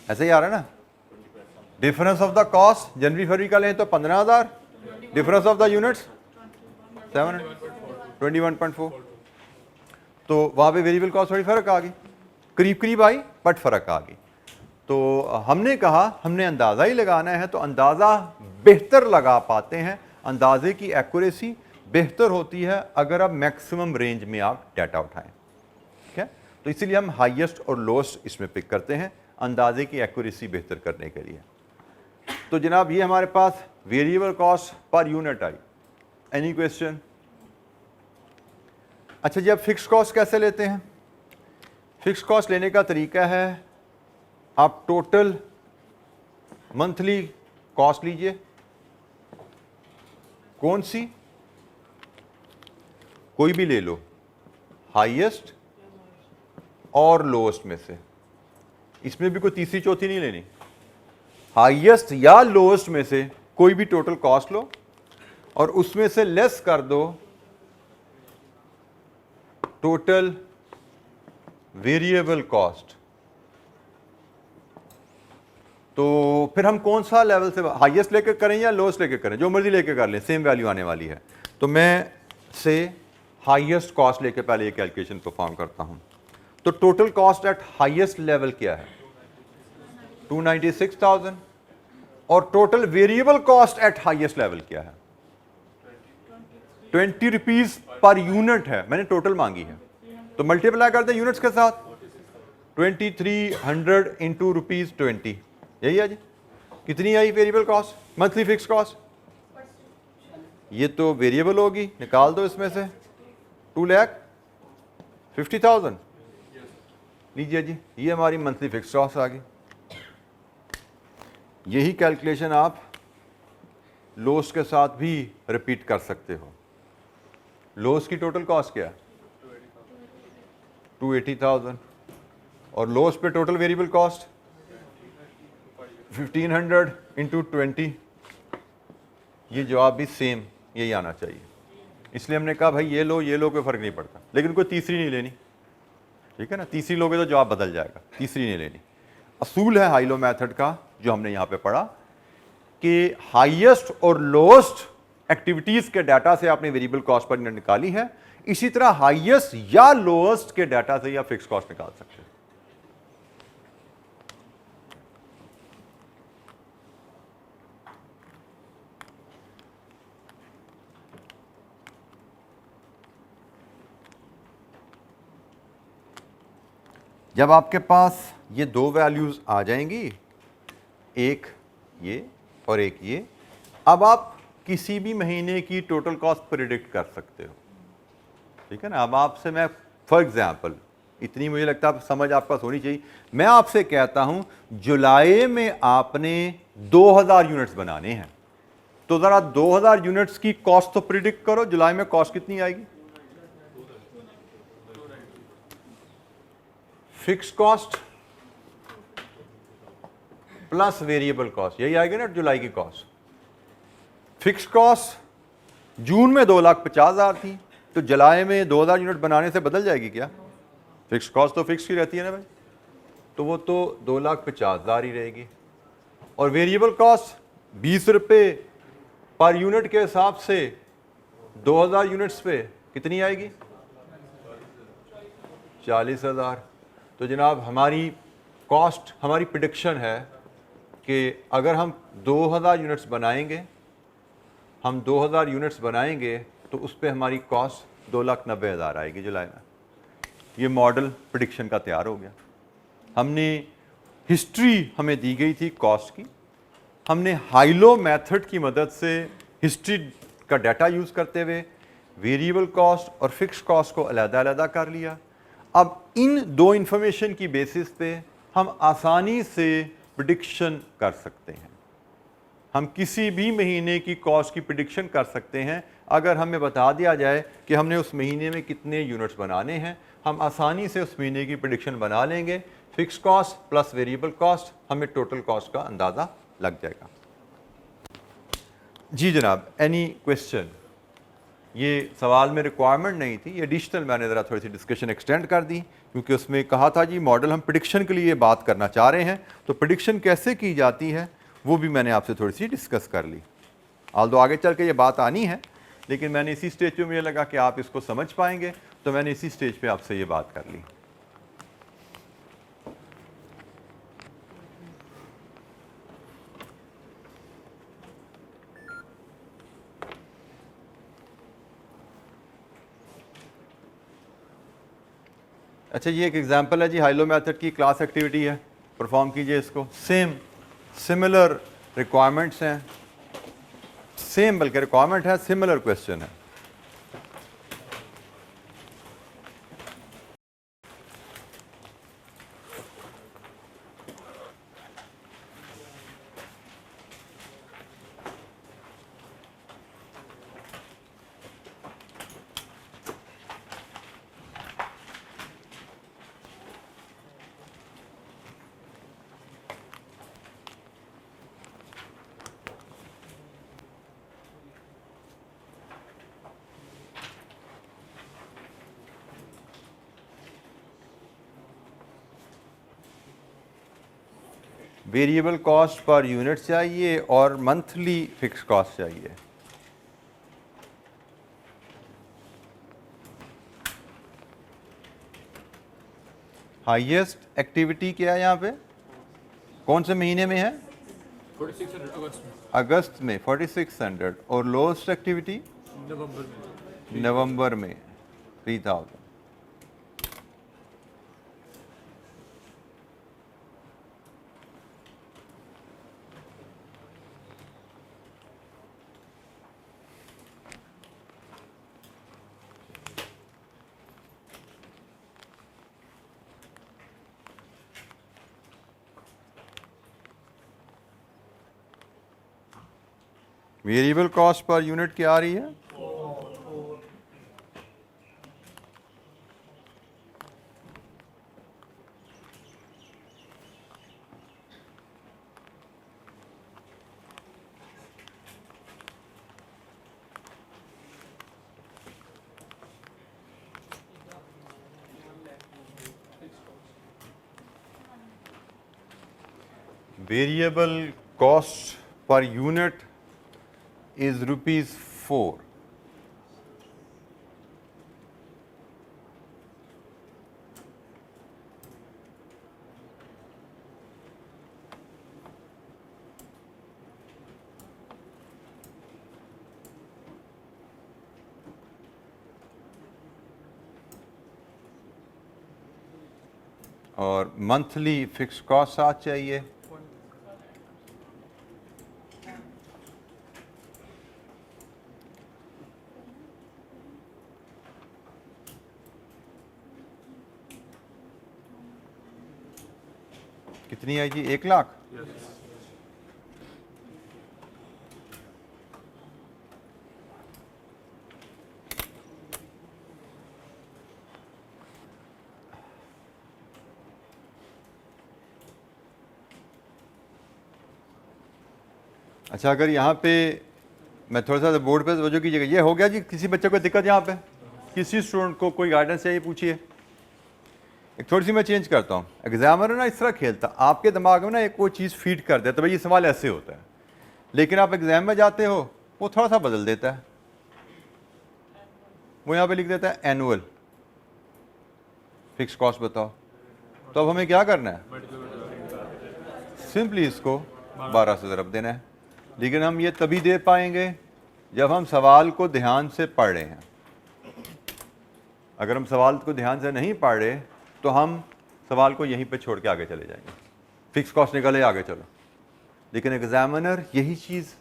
ऐसे ही आ रहा है ना। डिफरेंस ऑफ द कॉस्ट जनवरी फरवरी का लें तो 15,000, डिफरेंस ऑफ द यूनिट्स 721.4। तो वहाँ पे वेरिएबल कॉस्ट थोड़ी फर्क आ गई, करीब करीब आई बट फर्क आ गई। तो हमने कहा हमने अंदाज़ा ही लगाना है, तो अंदाज़ा बेहतर लगा पाते हैं, अंदाजे की एक्यूरेसी बेहतर होती है अगर आप मैक्सिमम रेंज में आप डाटा उठाएं। ठीक है, तो इसीलिए हम हाईएस्ट और लोएस्ट इसमें पिक करते हैं अंदाजे की एक्यूरेसी बेहतर करने के लिए। तो जनाब ये हमारे पास वेरिएबल कॉस्ट पर यूनिट आई। Any question? अच्छा जी, अब फिक्स कॉस्ट कैसे लेते हैं? फिक्स कॉस्ट लेने का तरीका है, आप टोटल मंथली कॉस्ट लीजिए, कौन सी कोई भी ले लो, हाईएस्ट और लोएस्ट में से। इसमें भी कोई तीसरी चौथी नहीं लेनी, हाईएस्ट या लोएस्ट में से कोई भी टोटल कॉस्ट लो और उसमें से लेस कर दो टोटल वेरिएबल कॉस्ट। तो फिर हम कौन सा लेवल से हाईएस्ट लेके करें या लोएस्ट लेके करें, जो मर्जी लेके कर लें, सेम वैल्यू आने वाली है। तो मैं से हाईएस्ट कॉस्ट लेके पहले ये कैलकुलेशन परफॉर्म करता हूं। तो total cost at highest level क्या है 296,000 और total variable cost at highest level क्या है 20 रुपीज पर यूनिट है, मैंने टोटल मांगी है। तो मल्टीप्लाई करते हैं यूनिट्स के साथ, 2300 इंटू रुपीज 20, यही है जी। कितनी आई variable cost, monthly fix cost, ये तो वेरिएबल होगी, निकाल दो इसमें से 2,50,000। लीजिए जी, ये हमारी मंथली फिक्स कॉस्ट आ गई। यही कैलकुलेशन आप लोस के साथ भी रिपीट कर सकते हो। लोस की टोटल कॉस्ट क्या है 280,000 और लोस पे टोटल वेरिएबल कॉस्ट 1500 इंटू 20, ये जवाब भी सेम यही आना चाहिए। इसलिए हमने कहा भाई ये लो कोई फर्क नहीं पड़ता, लेकिन कोई तीसरी नहीं लेनी, ठीक है ना। तीसरी लोगे तो जवाब बदल जाएगा, तीसरी नहीं लेनी। असूल है हाई लो मेथड का जो हमने यहां पे पढ़ा कि हाईएस्ट और लोएस्ट एक्टिविटीज के डाटा से आपने वेरिएबल कॉस्ट पर निकाली है, इसी तरह हाईएस्ट या लोएस्ट के डाटा से या फिक्स कॉस्ट निकाल सकते हैं। जब आपके पास ये दो वैल्यूज आ जाएंगी, एक ये और एक ये, अब आप किसी भी महीने की टोटल कॉस्ट प्रिडिक्ट कर सकते हो, ठीक है ना। अब आपसे मैं फॉर एग्जांपल, इतनी मुझे लगता है समझ आपका होनी चाहिए, मैं आपसे कहता हूं जुलाई में आपने 2000 यूनिट्स बनाने हैं, तो जरा 2000 यूनिट्स की कॉस्ट तो प्रिडिक्ट करो, जुलाई में कॉस्ट कितनी आएगी, fix cost plus variable cost, यही आएगी ना जुलाई की कॉस्ट। फिक्स कॉस्ट जून में 2,50,000 थी, तो जुलाई में 2000 यूनिट बनाने से बदल जाएगी क्या, फिक्स कॉस्ट तो फिक्स ही रहती है ना भाई, तो वो तो 2,50,000 ही रहेगी। और वेरिएबल कॉस्ट 20 रुपये पर यूनिट के हिसाब से 2000 यूनिट्स पे कितनी आएगी 40,000। तो जनाब हमारी कॉस्ट, हमारी प्रेडिक्शन है कि अगर हम 2000 यूनिट्स बनाएंगे तो उस पर हमारी कॉस्ट 2,90,000 आएगी जुलाई में। ये मॉडल प्रेडिक्शन का तैयार हो गया। हमने हिस्ट्री हमें दी गई थी कॉस्ट की, हमने हाइलो मेथड की मदद से हिस्ट्री का डाटा यूज़ करते हुए वेरिएबल कॉस्ट और फिक्स कॉस्ट को अलग-अलग कर लिया। अब इन दो इंफॉर्मेशन की बेसिस पे हम आसानी से प्रेडिक्शन कर सकते हैं। हम किसी भी महीने की कॉस्ट की प्रेडिक्शन कर सकते हैं। अगर हमें बता दिया जाए कि हमने उस महीने में कितने यूनिट्स बनाने हैं, हम आसानी से उस महीने की प्रेडिक्शन बना लेंगे। Fix cost plus variable cost, हमें टोटल कॉस्ट का अंदाज़ा लग जाएगा। जी जनाब, एनी क्वेश्चन? ये सवाल में रिक्वायरमेंट नहीं थी, ये एडिशनल मैंने ज़रा थोड़ी सी डिस्कशन एक्सटेंड कर दी, क्योंकि उसमें कहा था जी मॉडल हम प्रेडिक्शन के लिए बात करना चाह रहे हैं, तो प्रेडिक्शन कैसे की जाती है वो भी मैंने आपसे थोड़ी सी डिस्कस कर ली। आल्दो आगे चल के ये बात आनी है, लेकिन मैंने इसी स्टेज पे मुझे लगा कि आप इसको समझ पाएंगे, तो मैंने इसी स्टेज पे आपसे ये बात कर ली। अच्छा, ये एक एग्जांपल है जी हाइलो मेथड की, क्लास एक्टिविटी है, परफॉर्म कीजिए इसको। सिमिलर रिक्वायरमेंट्स हैं, सेम बल्कि रिक्वायरमेंट है, सिमिलर क्वेश्चन है। वेरिएबल कॉस्ट पर यूनिट चाहिए और मंथली फिक्स कॉस्ट चाहिए। हाईएस्ट एक्टिविटी क्या है यहाँ पे, कौन से महीने में है? 4600 अगस्त में, अगस्त में 4600, और लोएस्ट एक्टिविटी नवंबर में नवंबर में 3000। वेरिएबल कॉस्ट पर यूनिट क्या आ रही है? Variable cost per unit is ₹4। और मंथली फिक्स कॉस्ट साथ चाहिए। कितनी है जी? 1 लाख। अच्छा, अगर यहाँ पे मैं थोड़ा सा बोर्ड पे तवज्जो कीजिएगा। ये हो गया जी। किसी बच्चे को दिक्कत यहाँ पे, किसी स्टूडेंट को कोई गाइडेंस चाहिए पूछिए। एक थोड़ी सी मैं चेंज करता हूँ। एग्जामिनर ना इस तरह खेलता, आपके दिमाग में ना एक वो चीज़ फीड कर देता, भाई ये सवाल ऐसे होता है, लेकिन आप एग्जाम में जाते हो वो थोड़ा सा बदल देता है। वो यहाँ पे लिख देता है एनुअल फिक्स कॉस्ट बताओ। तो अब हमें क्या करना है? सिंपली इसको 12 से ज़रब देना है। लेकिन हम ये तभी दे पाएंगे जब हम सवाल को ध्यान से पढ़ रहे हैं। अगर हम सवाल को ध्यान से नहीं पढ़ रहे तो हम सवाल को यहीं पे छोड़ के आगे चले जाएंगे। फिक्स कॉस्ट निकले, आगे चलो। लेकिन एग्जामिनर यही चीज़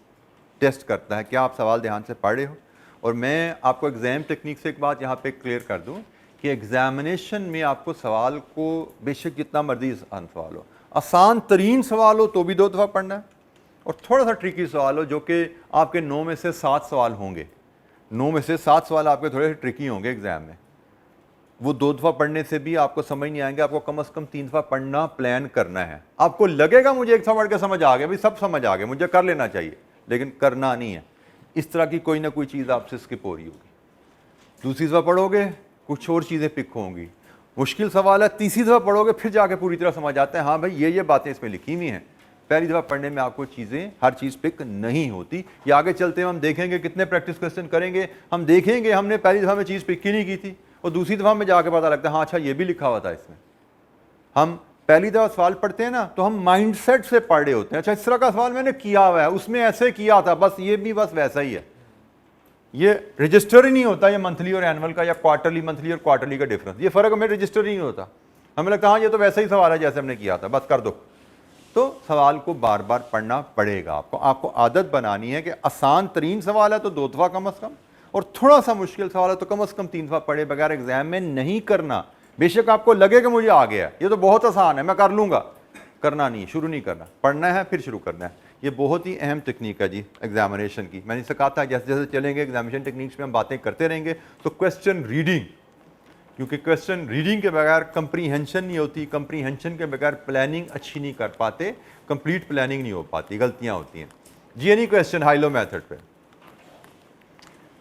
टेस्ट करता है कि आप सवाल ध्यान से पढ़ रहे हो। और मैं आपको एग्ज़ाम टेक्निक से एक बात यहाँ पे क्लियर कर दूँ कि एग्जामिनेशन में आपको सवाल को बेशक जितना मर्जी आसान सवाल हो, आसान तरीन सवाल हो तो भी 2 दफ़ा पढ़ना है, और थोड़ा सा ट्रिकी सवाल हो जो कि आपके 9 में से 7 सवाल होंगे, 9 में से 7 सवाल आपके थोड़े से ट्रिकी होंगे एग्जाम में, वो 2 दफ़ा पढ़ने से भी आपको समझ नहीं आएंगे। आपको कम से कम 3 दफ़ा पढ़ना प्लान करना है। आपको लगेगा मुझे 1 दफ़ा पढ़ के समझ आ गया, भाई सब समझ आ गया, मुझे कर लेना चाहिए, लेकिन करना नहीं है। इस तरह की कोई ना कोई चीज़ आपसे स्किप हो रही होगी। दूसरी दफ़ा पढ़ोगे कुछ और चीज़ें पिक होंगी। मुश्किल सवाल है, तीसरी दफ़ा पढ़ोगे फिर जाके पूरी तरह समझ आता है, हाँ भाई ये बातें इसमें लिखी हुई हैं। पहली दफ़ा पढ़ने में आपको चीज़ें हर चीज़ पिक नहीं होती। ये आगे चलते हम देखेंगे, कितने प्रैक्टिस क्वेश्चन करेंगे हम देखेंगे हमने पहली दफ़ा में चीज़ पिक ही नहीं की थी, और दूसरी दफ़ा में जाके पता लगता है हाँ अच्छा ये भी लिखा हुआ था इसमें। हम पहली दफ़ा सवाल पढ़ते हैं ना तो हम माइंडसेट से पढ़ रहे होते हैं, अच्छा इस तरह का सवाल मैंने किया हुआ है, उसमें ऐसे किया था, बस ये भी बस वैसा ही है। ये रजिस्टर ही नहीं होता, ये मंथली और एनुअल का, या क्वार्टरली मंथली और क्वार्टरली का डिफरेंस, ये फ़र्क हमें रजिस्टर ही नहीं होता। हमें लगता है हाँ ये तो वैसा ही सवाल है जैसे हमने किया था, बस कर दो। तो सवाल को बार बार पढ़ना पड़ेगा आपको आदत बनानी है कि आसान तरीन सवाल है तो 2 दफ़ा कम से कम, और थोड़ा सा मुश्किल सवाल है तो कम से कम 3 दफ़ा पढ़े बगैर एग्जाम में नहीं करना। बेशक आपको लगे कि मुझे आ गया, ये तो बहुत आसान है मैं कर लूँगा, करना नहीं, शुरू नहीं करना, पढ़ना है फिर शुरू करना है। ये बहुत ही अहम टेक्निक है जी एग्जामिनेशन की। मैंने इससे कहा था जैसे जैसे चलेंगे एग्जामिनेशन टेक्निक्स में हम बातें करते रहेंगे। तो क्वेश्चन रीडिंग, क्योंकि क्वेश्चन रीडिंग के बगैर कंप्रीहेंशन नहीं होती, कंप्रीहेंशन के बगैर प्लानिंग अच्छी नहीं कर पाते, कंप्लीट प्लानिंग नहीं हो पाती, गलतियां होती हैं जी। एनी क्वेश्चन हाइलो मेथड पे?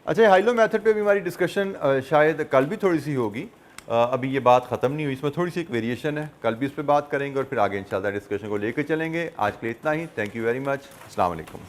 अच्छा, हाइलो मेथड पे भी हमारी डिस्कशन शायद कल भी थोड़ी सी होगी। अभी ये बात ख़त्म नहीं हुई, इसमें थोड़ी सी एक वेरिएशन है, कल भी इस पर बात करेंगे और फिर आगे इंशाल्लाह डिस्कशन को लेकर चलेंगे। आज के लिए इतना ही, थैंक यू वेरी मच, अस्सलाम वालेकुम।